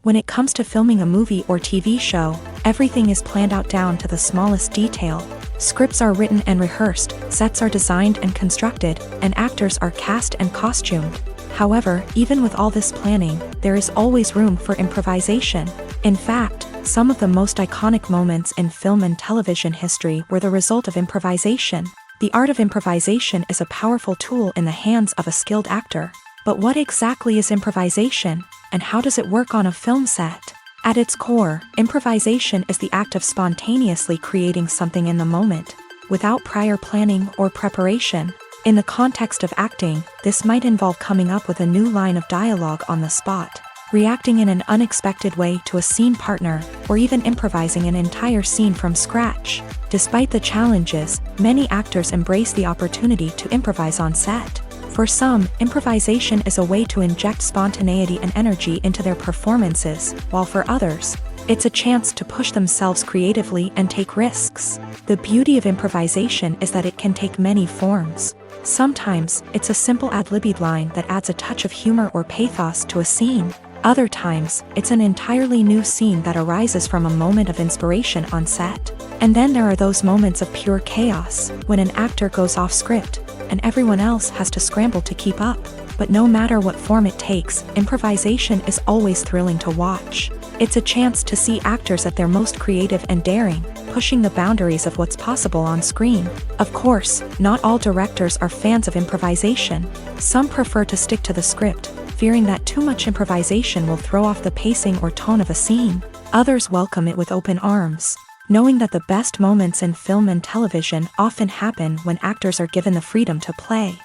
When it comes to filming a movie or TV show, everything is planned out down to the smallest detail. Scripts are written and rehearsed, sets are designed and constructed, and actors are cast and costumed. However, even with all this planning, there is always room for improvisation. In fact, some of the most iconic moments in film and television history were the result of improvisation. The art of improvisation is a powerful tool in the hands of a skilled actor. But what exactly is improvisation, and how does it work on a film set? At its core, improvisation is the act of spontaneously creating something in the moment, without prior planning or preparation. In the context of acting, this might involve coming up with a new line of dialogue on the spot, reacting in an unexpected way to a scene partner, or even improvising an entire scene from scratch. Despite the challenges, many actors embrace the opportunity to improvise on set. For some, improvisation is a way to inject spontaneity and energy into their performances, while for others, it's a chance to push themselves creatively and take risks. The beauty of improvisation is that it can take many forms. Sometimes, it's a simple ad-libbed line that adds a touch of humor or pathos to a scene. Other times, it's an entirely new scene that arises from a moment of inspiration on set. And then there are those moments of pure chaos, when an actor goes off script, and everyone else has to scramble to keep up. But no matter what form it takes, improvisation is always thrilling to watch. It's a chance to see actors at their most creative and daring, pushing the boundaries of what's possible on screen. Of course, not all directors are fans of improvisation. Some prefer to stick to the script, fearing that too much improvisation will throw off the pacing or tone of a scene. Others welcome it with open arms, knowing that the best moments in film and television often happen when actors are given the freedom to play.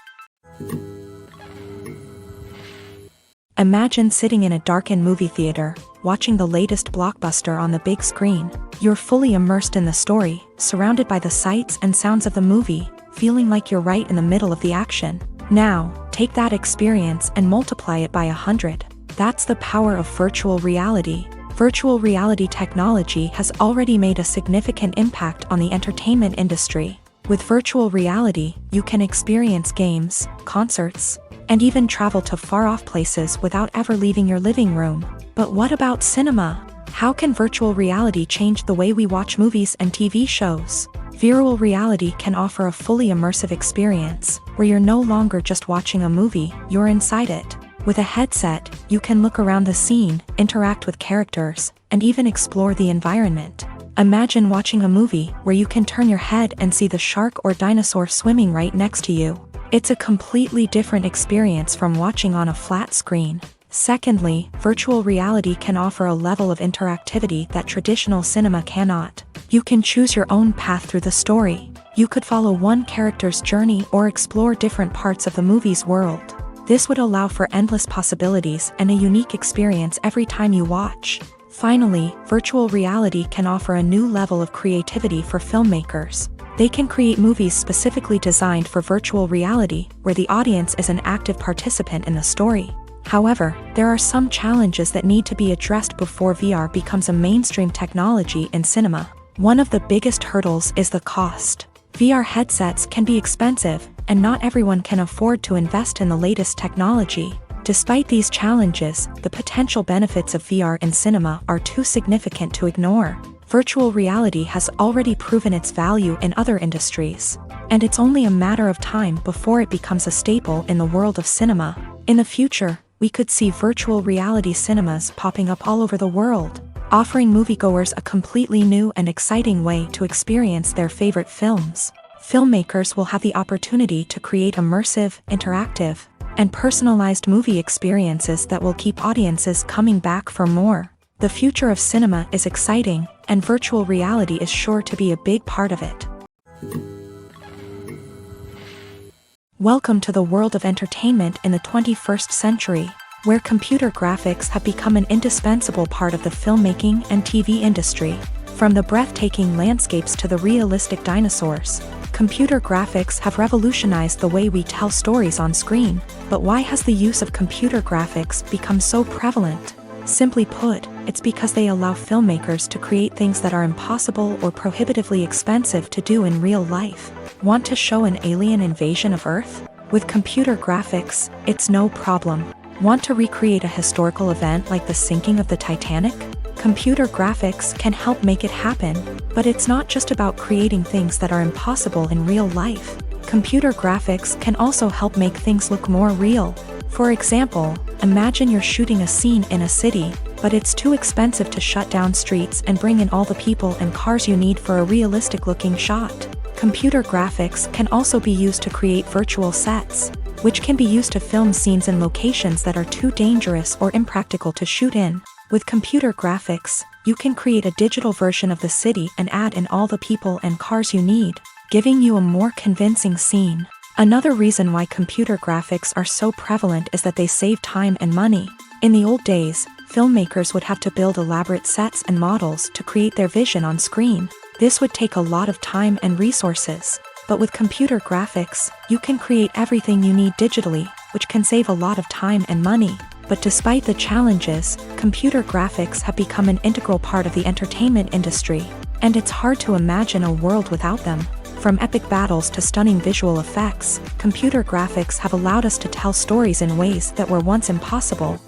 Imagine sitting in a darkened movie theater, watching the latest blockbuster on the big screen. You're fully immersed in the story, surrounded by the sights and sounds of the movie, feeling like you're right in the middle of the action. Now, take that experience and multiply it by 100. That's the power of virtual reality. Virtual reality technology has already made a significant impact on the entertainment industry. With virtual reality, you can experience games, concerts, and even travel to far-off places without ever leaving your living room. But what about cinema? How can virtual reality change the way we watch movies and TV shows? Virtual reality can offer a fully immersive experience, where you're no longer just watching a movie, you're inside it. With a headset, you can look around the scene, interact with characters, and even explore the environment. Imagine watching a movie where you can turn your head and see the shark or dinosaur swimming right next to you. It's a completely different experience from watching on a flat screen. Secondly, virtual reality can offer a level of interactivity that traditional cinema cannot. You can choose your own path through the story. You could follow one character's journey or explore different parts of the movie's world. This would allow for endless possibilities and a unique experience every time you watch. Finally, virtual reality can offer a new level of creativity for filmmakers. They can create movies specifically designed for virtual reality, where the audience is an active participant in the story. However, there are some challenges that need to be addressed before VR becomes a mainstream technology in cinema. One of the biggest hurdles is the cost. VR headsets can be expensive, and not everyone can afford to invest in the latest technology. Despite these challenges, the potential benefits of VR in cinema are too significant to ignore. Virtual reality has already proven its value in other industries, and it's only a matter of time before it becomes a staple in the world of cinema. In the future, we could see virtual reality cinemas popping up all over the world. offering moviegoers a completely new and exciting way to experience their favorite films. Filmmakers will have the opportunity to create immersive, interactive, and personalized movie experiences that will keep audiences coming back for more. The future of cinema is exciting, and virtual reality is sure to be a big part of it. Welcome to the world of entertainment in the 21st century, where computer graphics have become an indispensable part of the filmmaking and TV industry. From the breathtaking landscapes to the realistic dinosaurs, computer graphics have revolutionized the way we tell stories on screen. But why has the use of computer graphics become so prevalent? Simply put, it's because they allow filmmakers to create things that are impossible or prohibitively expensive to do in real life. Want to show an alien invasion of Earth? With computer graphics, it's no problem. Want to recreate a historical event like the sinking of the Titanic? Computer graphics can help make it happen, but it's not just about creating things that are impossible in real life. Computer graphics can also help make things look more real. For example, imagine you're shooting a scene in a city, but it's too expensive to shut down streets and bring in all the people and cars you need for a realistic-looking shot. Computer graphics can also be used to create virtual sets, which can be used to film scenes in locations that are too dangerous or impractical to shoot in. With computer graphics, you can create a digital version of the city and add in all the people and cars you need, giving you a more convincing scene. Another reason why computer graphics are so prevalent is that they save time and money. In the old days, filmmakers would have to build elaborate sets and models to create their vision on screen. This would take a lot of time and resources. But with computer graphics, you can create everything you need digitally, which can save a lot of time and money. But despite the challenges, computer graphics have become an integral part of the entertainment industry, and it's hard to imagine a world without them. From epic battles to stunning visual effects, computer graphics have allowed us to tell stories in ways that were once impossible.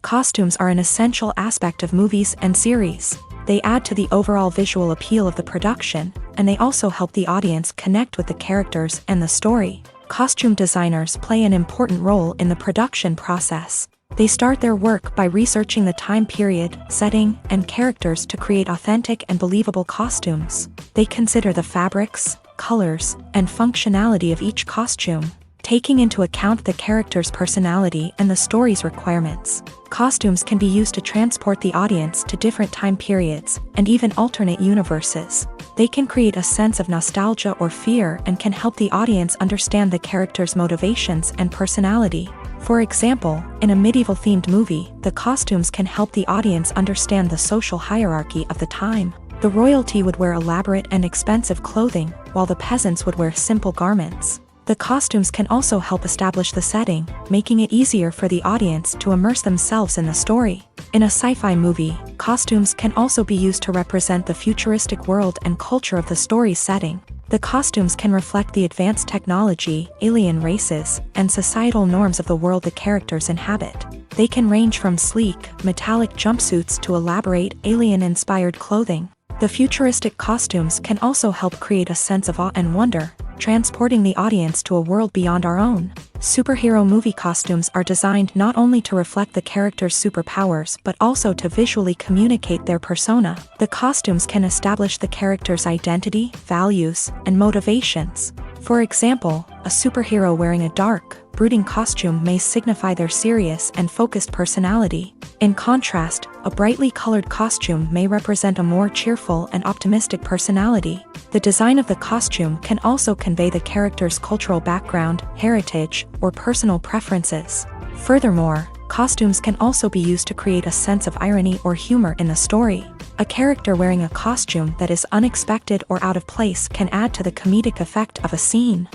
Costumes are an essential aspect of movies and series. They add to the overall visual appeal of the production, and they also help the audience connect with the characters and the story. Costume designers play an important role in the production process. They start their work by researching the time period, setting, and characters to create authentic and believable costumes. They consider the fabrics, colors, and functionality of each costume, taking into account the character's personality and the story's requirements. Costumes can be used to transport the audience to different time periods, and even alternate universes. They can create a sense of nostalgia or fear and can help the audience understand the character's motivations and personality. For example, in a medieval-themed movie, the costumes can help the audience understand the social hierarchy of the time. The royalty would wear elaborate and expensive clothing, while the peasants would wear simple garments. The costumes can also help establish the setting, making it easier for the audience to immerse themselves in the story. In a sci-fi movie, costumes can also be used to represent the futuristic world and culture of the story's setting. The costumes can reflect the advanced technology, alien races, and societal norms of the world the characters inhabit. They can range from sleek, metallic jumpsuits to elaborate, alien-inspired clothing. The futuristic costumes can also help create a sense of awe and wonder, transporting the audience to a world beyond our own. Superhero movie costumes are designed not only to reflect the character's superpowers but also to visually communicate their persona. The costumes can establish the character's identity, values, and motivations. For example, a superhero wearing a dark, brooding costume may signify their serious and focused personality. In contrast, a brightly colored costume may represent a more cheerful and optimistic personality. The design of the costume can also convey the character's cultural background, heritage, or personal preferences. Furthermore, costumes can also be used to create a sense of irony or humor in the story. A character wearing a costume that is unexpected or out of place can add to the comedic effect of a scene.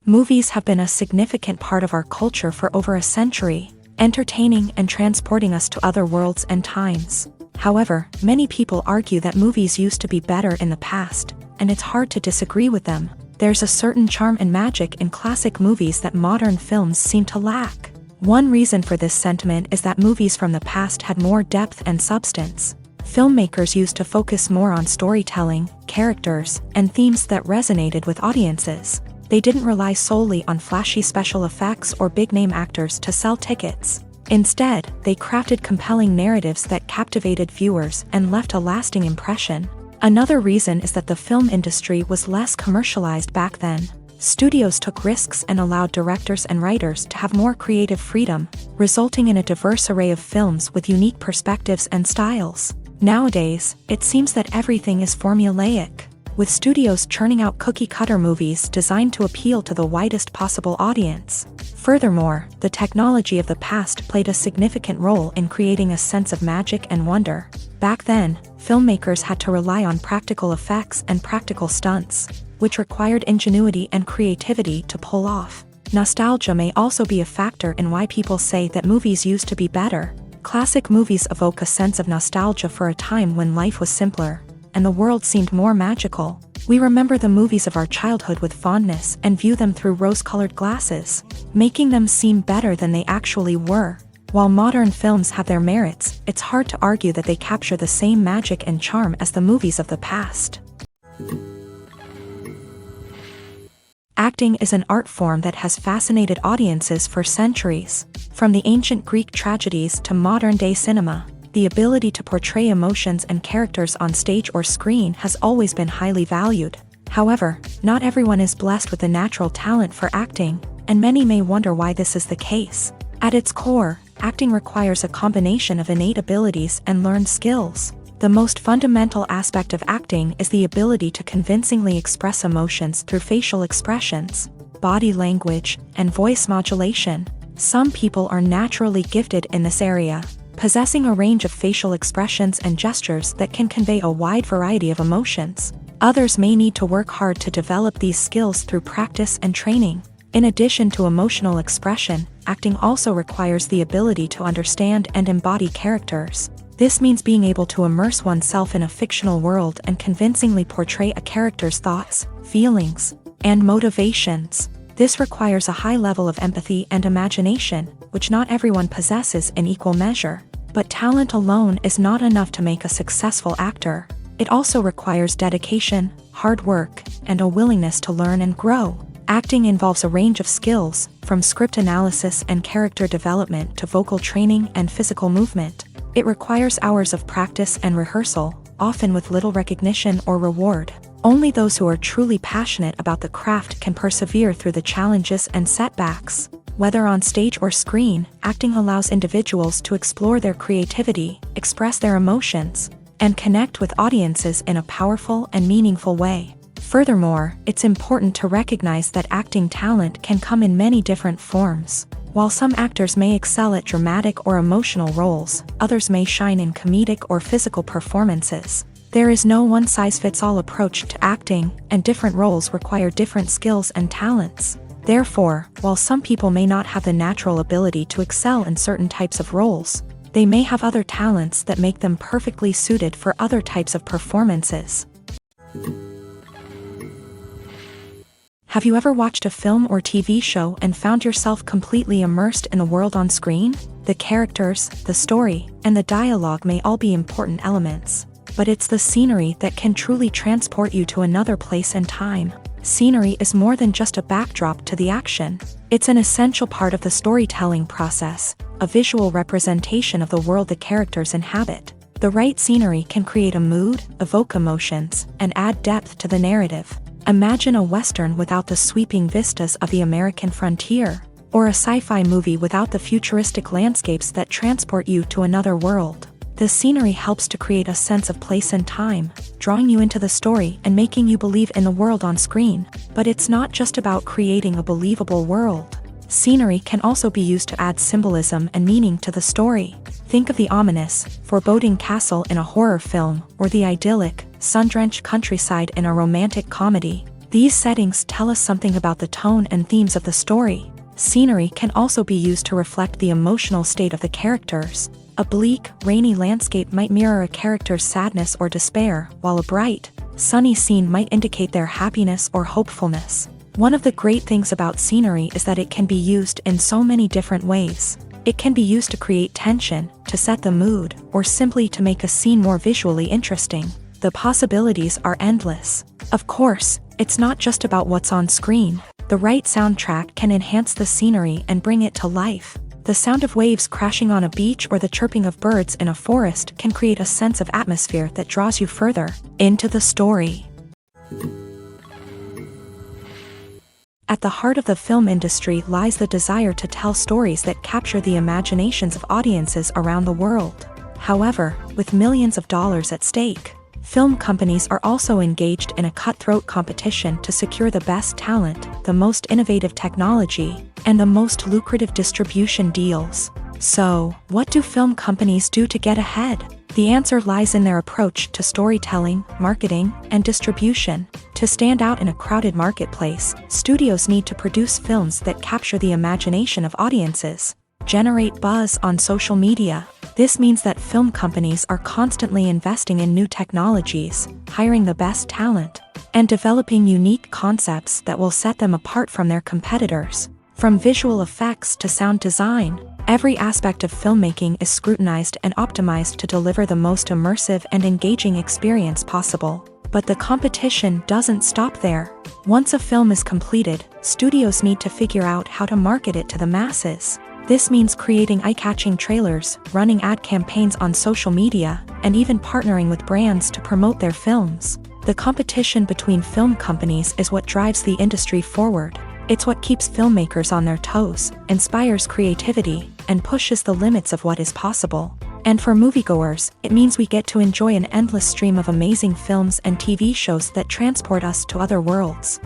Movies have been a significant part of our culture for over a century, entertaining and transporting us to other worlds and times. However, many people argue that movies used to be better in the past, and it's hard to disagree with them. There's a certain charm and magic in classic movies that modern films seem to lack. One reason for this sentiment is that movies from the past had more depth and substance. Filmmakers used to focus more on storytelling, characters, and themes that resonated with audiences. They didn't rely solely on flashy special effects or big-name actors to sell tickets. Instead, they crafted compelling narratives that captivated viewers and left a lasting impression. Another reason is that the film industry was less commercialized back then. Studios took risks and allowed directors and writers to have more creative freedom, resulting in a diverse array of films with unique perspectives and styles. Nowadays, it seems that everything is formulaic, with studios churning out cookie-cutter movies designed to appeal to the widest possible audience. Furthermore, the technology of the past played a significant role in creating a sense of magic and wonder. Back then, filmmakers had to rely on practical effects and practical stunts, which required ingenuity and creativity to pull off. Nostalgia may also be a factor in why people say that movies used to be better. Classic movies evoke a sense of nostalgia for a time when life was simpler, and the world seemed more magical. We remember the movies of our childhood with fondness and view them through rose-colored glasses, making them seem better than they actually were. While modern films have their merits, it's hard to argue that they capture the same magic and charm as the movies of the past. Acting is an art form that has fascinated audiences for centuries. From the ancient Greek tragedies to modern-day cinema, the ability to portray emotions and characters on stage or screen has always been highly valued. However, not everyone is blessed with the natural talent for acting, and many may wonder why this is the case. At its core, acting requires a combination of innate abilities and learned skills. The most fundamental aspect of acting is the ability to convincingly express emotions through facial expressions, body language, and voice modulation. Some people are naturally gifted in this area, possessing a range of facial expressions and gestures that can convey a wide variety of emotions. Others may need to work hard to develop these skills through practice and training. In addition to emotional expression, acting also requires the ability to understand and embody characters. This means being able to immerse oneself in a fictional world and convincingly portray a character's thoughts, feelings, and motivations. This requires a high level of empathy and imagination, which not everyone possesses in equal measure. But talent alone is not enough to make a successful actor. It also requires dedication, hard work, and a willingness to learn and grow. Acting involves a range of skills, from script analysis and character development to vocal training and physical movement. It requires hours of practice and rehearsal, often with little recognition or reward. Only those who are truly passionate about the craft can persevere through the challenges and setbacks. Whether on stage or screen, acting allows individuals to explore their creativity, express their emotions, and connect with audiences in a powerful and meaningful way. Furthermore, it's important to recognize that acting talent can come in many different forms. While some actors may excel at dramatic or emotional roles, others may shine in comedic or physical performances. There is no one-size-fits-all approach to acting, and different roles require different skills and talents. Therefore, while some people may not have the natural ability to excel in certain types of roles, they may have other talents that make them perfectly suited for other types of performances. Have you ever watched a film or TV show and found yourself completely immersed in the world on screen? The characters, the story, and the dialogue may all be important elements, but it's the scenery that can truly transport you to another place and time. Scenery is more than just a backdrop to the action. It's an essential part of the storytelling process, a visual representation of the world the characters inhabit. The right scenery can create a mood, evoke emotions, and add depth to the narrative. Imagine a Western without the sweeping vistas of the American frontier, or a sci-fi movie without the futuristic landscapes that transport you to another world. The scenery helps to create a sense of place and time, drawing you into the story and making you believe in the world on screen. But it's not just about creating a believable world. Scenery can also be used to add symbolism and meaning to the story. Think of the ominous, foreboding castle in a horror film, or the idyllic, sun-drenched countryside in a romantic comedy. These settings tell us something about the tone and themes of the story. Scenery can also be used to reflect the emotional state of the characters. A bleak, rainy landscape might mirror a character's sadness or despair, while a bright, sunny scene might indicate their happiness or hopefulness. One of the great things about scenery is that it can be used in so many different ways. It can be used to create tension, to set the mood, or simply to make a scene more visually interesting. The possibilities are endless. Of course, it's not just about what's on screen. The right soundtrack can enhance the scenery and bring it to life. The sound of waves crashing on a beach or the chirping of birds in a forest can create a sense of atmosphere that draws you further into the story. At the heart of the film industry lies the desire to tell stories that capture the imaginations of audiences around the world. However, with millions of dollars at stake, film companies are also engaged in a cutthroat competition to secure the best talent, the most innovative technology, and the most lucrative distribution deals. So, what do film companies do to get ahead? The answer lies in their approach to storytelling, marketing, and distribution. To stand out in a crowded marketplace, studios need to produce films that capture the imagination of audiences, generate buzz on social media. This means that film companies are constantly investing in new technologies, hiring the best talent, and developing unique concepts that will set them apart from their competitors. From visual effects to sound design, every aspect of filmmaking is scrutinized and optimized to deliver the most immersive and engaging experience possible. But the competition doesn't stop there. Once a film is completed, studios need to figure out how to market it to the masses. This means creating eye-catching trailers, running ad campaigns on social media, and even partnering with brands to promote their films. The competition between film companies is what drives the industry forward. It's what keeps filmmakers on their toes, inspires creativity, and pushes the limits of what is possible. And for moviegoers, it means we get to enjoy an endless stream of amazing films and TV shows that transport us to other worlds.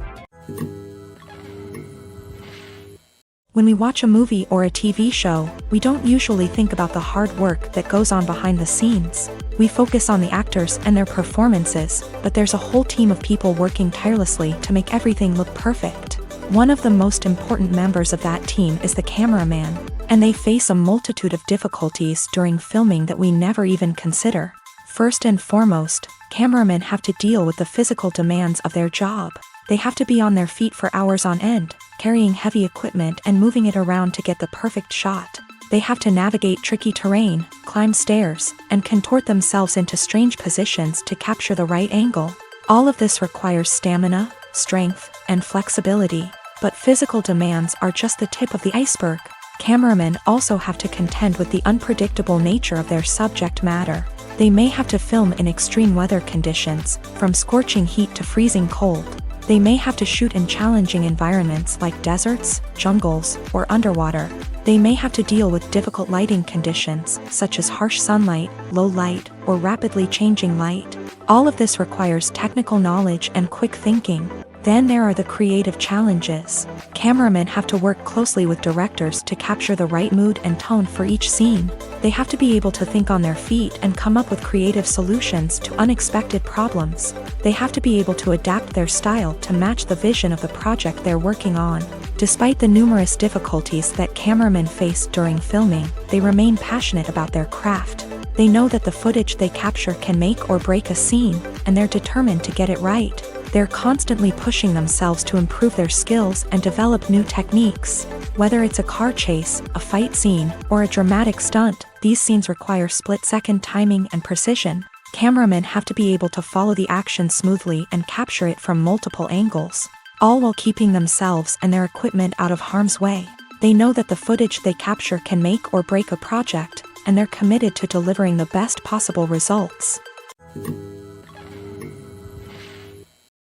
When we watch a movie or a TV show, we don't usually think about the hard work that goes on behind the scenes. We focus on the actors and their performances, but there's a whole team of people working tirelessly to make everything look perfect. One of the most important members of that team is the cameraman, and they face a multitude of difficulties during filming that we never even consider. First and foremost, cameramen have to deal with the physical demands of their job. They have to be on their feet for hours on end, carrying heavy equipment and moving it around to get the perfect shot. They have to navigate tricky terrain, climb stairs, and contort themselves into strange positions to capture the right angle. All of this requires stamina, strength, and flexibility. But physical demands are just the tip of the iceberg. Cameramen also have to contend with the unpredictable nature of their subject matter. They may have to film in extreme weather conditions, from scorching heat to freezing cold. They may have to shoot in challenging environments like deserts, jungles, or underwater. They may have to deal with difficult lighting conditions, such as harsh sunlight, low light, or rapidly changing light. All of this requires technical knowledge and quick thinking. Then there are the creative challenges. Cameramen have to work closely with directors to capture the right mood and tone for each scene. They have to be able to think on their feet and come up with creative solutions to unexpected problems. They have to be able to adapt their style to match the vision of the project they're working on. Despite the numerous difficulties that cameramen face during filming, they remain passionate about their craft. They know that the footage they capture can make or break a scene, and they're determined to get it right. They're constantly pushing themselves to improve their skills and develop new techniques. Whether it's a car chase, a fight scene, or a dramatic stunt, these scenes require split-second timing and precision. Cameramen have to be able to follow the action smoothly and capture it from multiple angles, all while keeping themselves and their equipment out of harm's way. They know that the footage they capture can make or break a project, and they're committed to delivering the best possible results.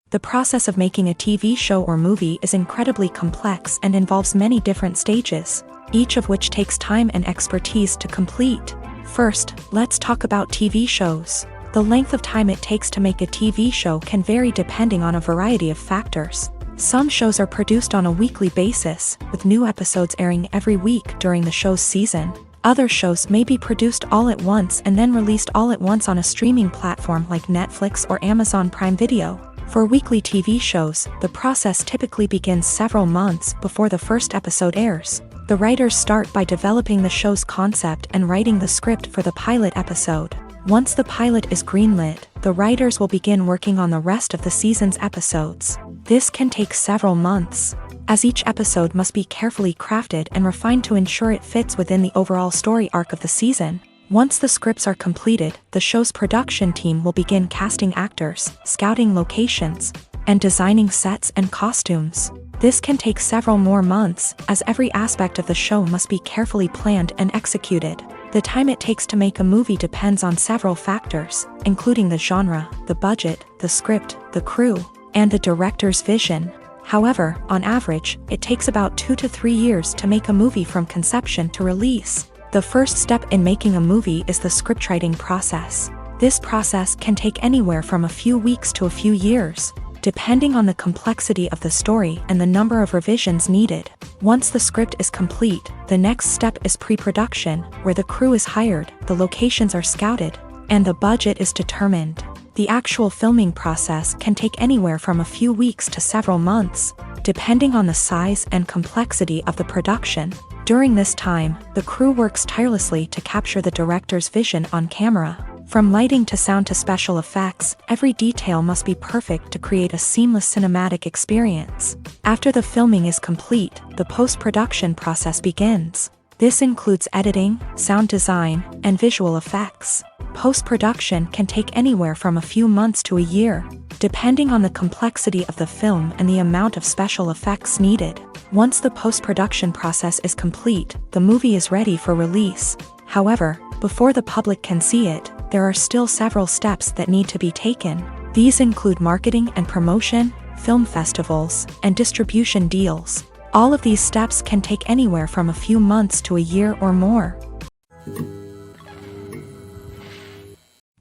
The process of making a TV show or movie is incredibly complex and involves many different stages, each of which takes time and expertise to complete. First, let's talk about TV shows. The length of time it takes to make a TV show can vary depending on a variety of factors. Some shows are produced on a weekly basis, with new episodes airing every week during the show's season. Other shows may be produced all at once and then released all at once on a streaming platform like Netflix or Amazon Prime Video. For weekly TV shows, the process typically begins several months before the first episode airs. The writers start by developing the show's concept and writing the script for the pilot episode. Once the pilot is greenlit, the writers will begin working on the rest of the season's episodes. This can take several months, as each episode must be carefully crafted and refined to ensure it fits within the overall story arc of the season. Once the scripts are completed, the show's production team will begin casting actors, scouting locations, and designing sets and costumes. This can take several more months, as every aspect of the show must be carefully planned and executed. The time it takes to make a movie depends on several factors, including the genre, the budget, the script, the crew, and the director's vision. However, on average, it takes about 2 to 3 years to make a movie from conception to release. The first step in making a movie is the scriptwriting process. This process can take anywhere from a few weeks to a few years, depending on the complexity of the story and the number of revisions needed. Once the script is complete, the next step is pre-production, where the crew is hired, the locations are scouted, and the budget is determined. The actual filming process can take anywhere from a few weeks to several months, depending on the size and complexity of the production. During this time, the crew works tirelessly to capture the director's vision on camera. From lighting to sound to special effects, every detail must be perfect to create a seamless cinematic experience. After the filming is complete, the post-production process begins. This includes editing, sound design, and visual effects. Post-production can take anywhere from a few months to a year, depending on the complexity of the film and the amount of special effects needed. Once the post-production process is complete, the movie is ready for release. However, before the public can see it, there are still several steps that need to be taken. These include marketing and promotion, film festivals, and distribution deals. All of these steps can take anywhere from a few months to a year or more.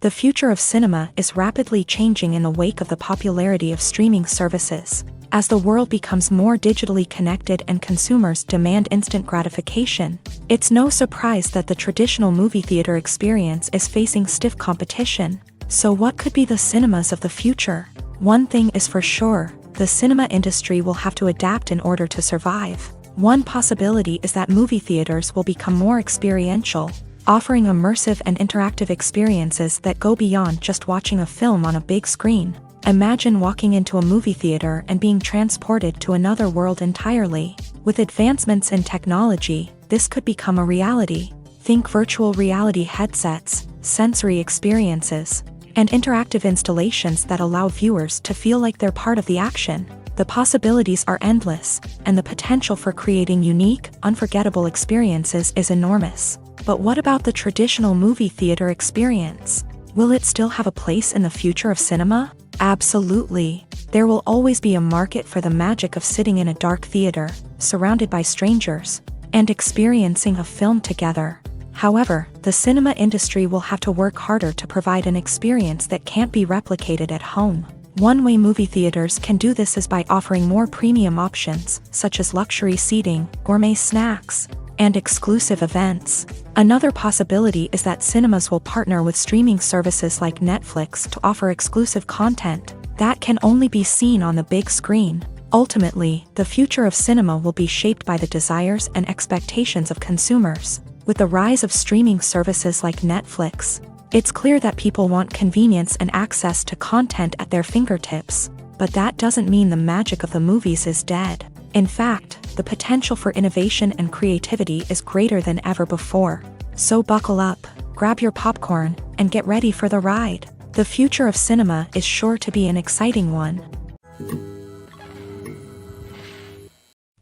The future of cinema is rapidly changing in the wake of the popularity of streaming services. As the world becomes more digitally connected and consumers demand instant gratification, it's no surprise that the traditional movie theater experience is facing stiff competition. So what could be the cinemas of the future? One thing is for sure, the cinema industry will have to adapt in order to survive. One possibility is that movie theaters will become more experiential, offering immersive and interactive experiences that go beyond just watching a film on a big screen. Imagine walking into a movie theater and being transported to another world entirely. With advancements in technology, this could become a reality. Think virtual reality headsets, sensory experiences, and interactive installations that allow viewers to feel like they're part of the action. The possibilities are endless, and the potential for creating unique, unforgettable experiences is enormous. But what about the traditional movie theater experience? Will it still have a place in the future of cinema? Absolutely. There will always be a market for the magic of sitting in a dark theater, surrounded by strangers, and experiencing a film together. However, the cinema industry will have to work harder to provide an experience that can't be replicated at home. One way movie theaters can do this is by offering more premium options, such as luxury seating, gourmet snacks, and exclusive events. Another possibility is that cinemas will partner with streaming services like Netflix to offer exclusive content that can only be seen on the big screen. Ultimately, the future of cinema will be shaped by the desires and expectations of consumers. With the rise of streaming services like Netflix, it's clear that people want convenience and access to content at their fingertips. But that doesn't mean the magic of the movies is dead. In fact, the potential for innovation and creativity is greater than ever before. So buckle up, grab your popcorn, and get ready for the ride. The future of cinema is sure to be an exciting one.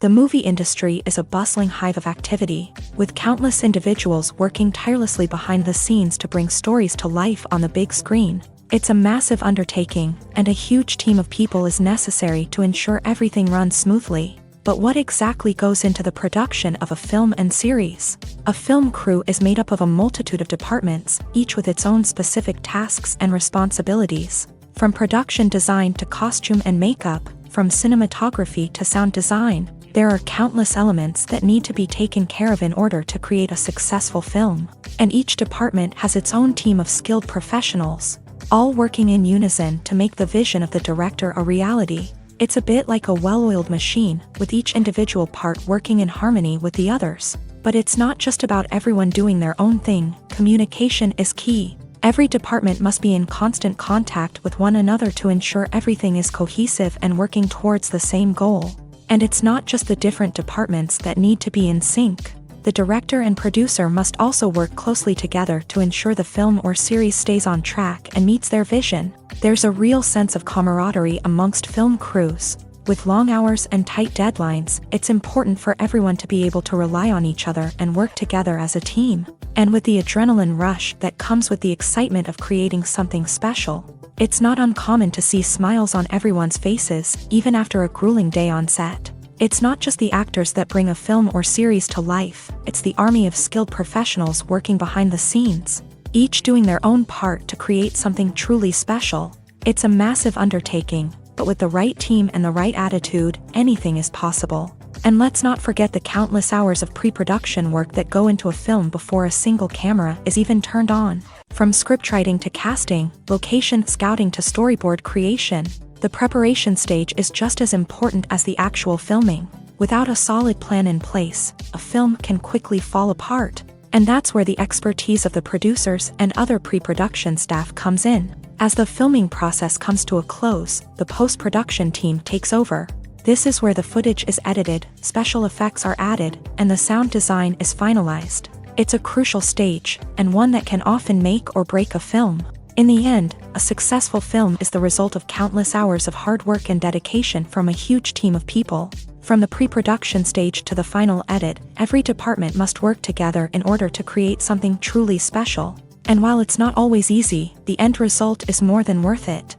The movie industry is a bustling hive of activity, with countless individuals working tirelessly behind the scenes to bring stories to life on the big screen. It's a massive undertaking, and a huge team of people is necessary to ensure everything runs smoothly. But what exactly goes into the production of a film and series? A film crew is made up of a multitude of departments, each with its own specific tasks and responsibilities. From production design to costume and makeup, from cinematography to sound design, there are countless elements that need to be taken care of in order to create a successful film. And each department has its own team of skilled professionals, all working in unison to make the vision of the director a reality. It's a bit like a well-oiled machine, with each individual part working in harmony with the others. But it's not just about everyone doing their own thing. Communication is key. Every department must be in constant contact with one another to ensure everything is cohesive and working towards the same goal. And it's not just the different departments that need to be in sync. The director and producer must also work closely together to ensure the film or series stays on track and meets their vision. There's a real sense of camaraderie amongst film crews. With long hours and tight deadlines, it's important for everyone to be able to rely on each other and work together as a team. And with the adrenaline rush that comes with the excitement of creating something special, it's not uncommon to see smiles on everyone's faces, even after a grueling day on set. It's not just the actors that bring a film or series to life, it's the army of skilled professionals working behind the scenes, each doing their own part to create something truly special. It's a massive undertaking, but with the right team and the right attitude, anything is possible. And let's not forget the countless hours of pre-production work that go into a film before a single camera is even turned on. From scriptwriting to casting, location scouting to storyboard creation, the preparation stage is just as important as the actual filming. Without a solid plan in place, a film can quickly fall apart. And that's where the expertise of the producers and other pre-production staff comes in. As the filming process comes to a close, the post-production team takes over. This is where the footage is edited, special effects are added, and the sound design is finalized. It's a crucial stage, and one that can often make or break a film. In the end, a successful film is the result of countless hours of hard work and dedication from a huge team of people. From the pre-production stage to the final edit, every department must work together in order to create something truly special. And while it's not always easy, the end result is more than worth it.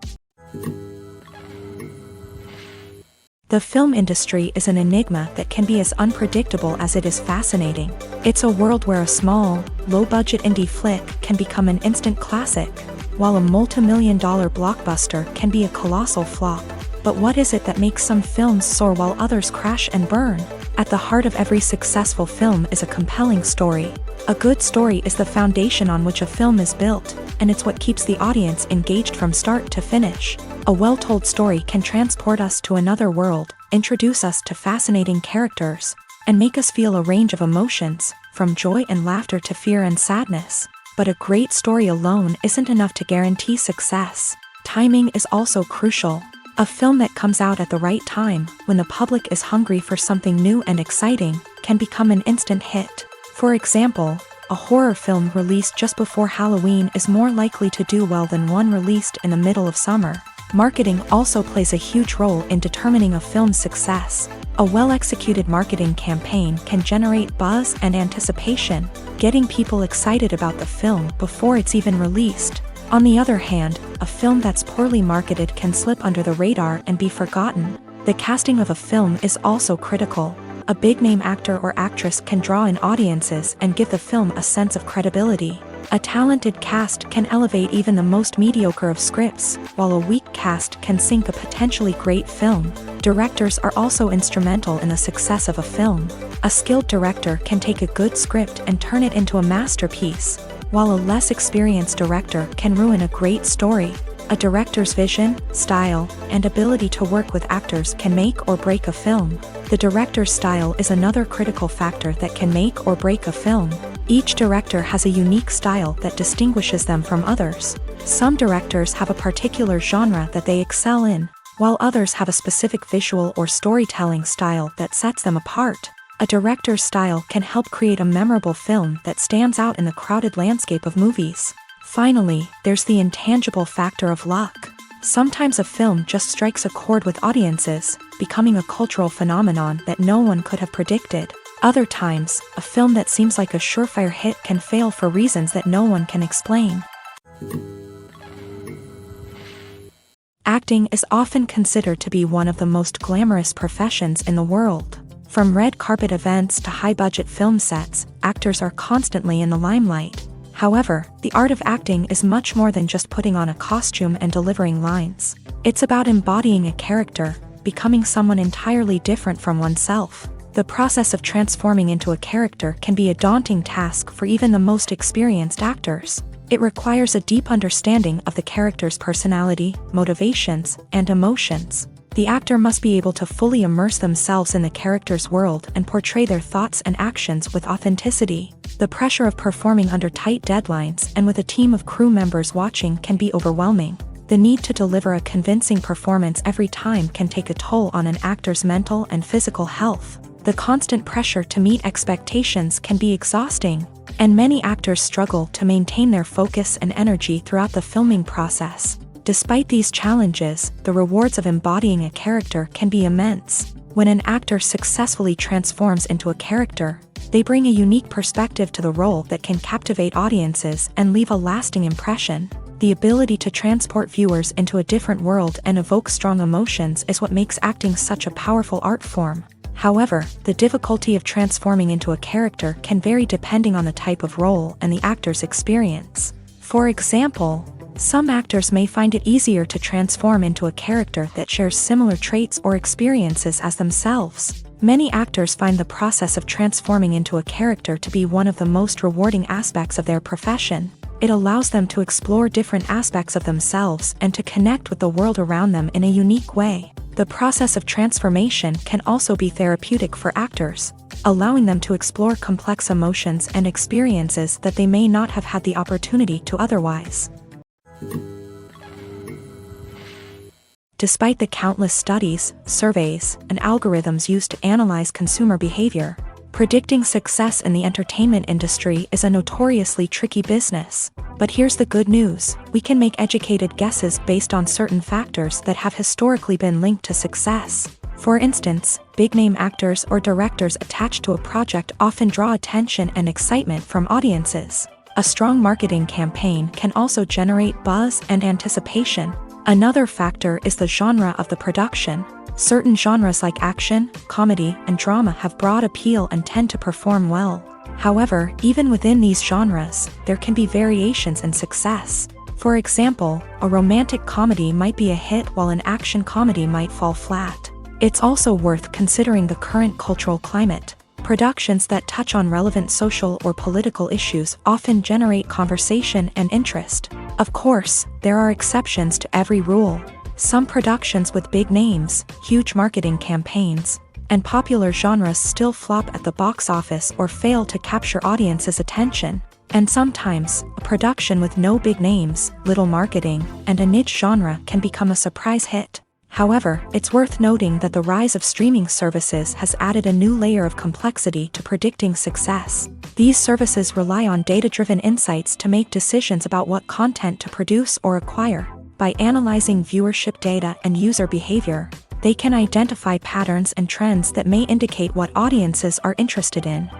The film industry is an enigma that can be as unpredictable as it is fascinating. It's a world where a small, low-budget indie flick can become an instant classic, while a multi-million-dollar blockbuster can be a colossal flop. But what is it that makes some films soar while others crash and burn? At the heart of every successful film is a compelling story. A good story is the foundation on which a film is built, and it's what keeps the audience engaged from start to finish. A well-told story can transport us to another world, introduce us to fascinating characters, and make us feel a range of emotions, from joy and laughter to fear and sadness. But a great story alone isn't enough to guarantee success. Timing is also crucial. A film that comes out at the right time, when the public is hungry for something new and exciting, can become an instant hit. For example, a horror film released just before Halloween is more likely to do well than one released in the middle of summer. Marketing also plays a huge role in determining a film's success. A well-executed marketing campaign can generate buzz and anticipation, getting people excited about the film before it's even released. On the other hand, a film that's poorly marketed can slip under the radar and be forgotten. The casting of a film is also critical. A big-name actor or actress can draw in audiences and give the film a sense of credibility. A talented cast can elevate even the most mediocre of scripts, while a weak cast can sink a potentially great film. Directors are also instrumental in the success of a film. A skilled director can take a good script and turn it into a masterpiece, while a less experienced director can ruin a great story. A director's vision, style, and ability to work with actors can make or break a film. The director's style is another critical factor that can make or break a film. Each director has a unique style that distinguishes them from others. Some directors have a particular genre that they excel in, while others have a specific visual or storytelling style that sets them apart. A director's style can help create a memorable film that stands out in the crowded landscape of movies. Finally, there's the intangible factor of luck. Sometimes a film just strikes a chord with audiences, becoming a cultural phenomenon that no one could have predicted. Other times, a film that seems like a surefire hit can fail for reasons that no one can explain. Acting is often considered to be one of the most glamorous professions in the world. From red carpet events to high-budget film sets, actors are constantly in the limelight. However, the art of acting is much more than just putting on a costume and delivering lines. It's about embodying a character, becoming someone entirely different from oneself. The process of transforming into a character can be a daunting task for even the most experienced actors. It requires a deep understanding of the character's personality, motivations, and emotions. The actor must be able to fully immerse themselves in the character's world and portray their thoughts and actions with authenticity. The pressure of performing under tight deadlines and with a team of crew members watching can be overwhelming. The need to deliver a convincing performance every time can take a toll on an actor's mental and physical health. The constant pressure to meet expectations can be exhausting, and many actors struggle to maintain their focus and energy throughout the filming process. Despite these challenges, the rewards of embodying a character can be immense. When an actor successfully transforms into a character, they bring a unique perspective to the role that can captivate audiences and leave a lasting impression. The ability to transport viewers into a different world and evoke strong emotions is what makes acting such a powerful art form. However, the difficulty of transforming into a character can vary depending on the type of role and the actor's experience. For example, some actors may find it easier to transform into a character that shares similar traits or experiences as themselves. Many actors find the process of transforming into a character to be one of the most rewarding aspects of their profession. It allows them to explore different aspects of themselves and to connect with the world around them in a unique way. The process of transformation can also be therapeutic for actors, allowing them to explore complex emotions and experiences that they may not have had the opportunity to otherwise. Despite the countless studies, surveys, and algorithms used to analyze consumer behavior, predicting success in the entertainment industry is a notoriously tricky business. But here's the good news: we can make educated guesses based on certain factors that have historically been linked to success. For instance, big-name actors or directors attached to a project often draw attention and excitement from audiences. A strong marketing campaign can also generate buzz and anticipation. Another factor is the genre of the production. Certain genres like action, comedy, and drama have broad appeal and tend to perform well. However, even within these genres, there can be variations in success. For example, a romantic comedy might be a hit while an action comedy might fall flat. It's also worth considering the current cultural climate. Productions that touch on relevant social or political issues often generate conversation and interest. Of course, there are exceptions to every rule. Some productions with big names, huge marketing campaigns, and popular genres still flop at the box office or fail to capture audiences' attention. And sometimes, a production with no big names, little marketing, and a niche genre can become a surprise hit. However, it's worth noting that the rise of streaming services has added a new layer of complexity to predicting success. These services rely on data-driven insights to make decisions about what content to produce or acquire. By analyzing viewership data and user behavior, they can identify patterns and trends that may indicate what audiences are interested in.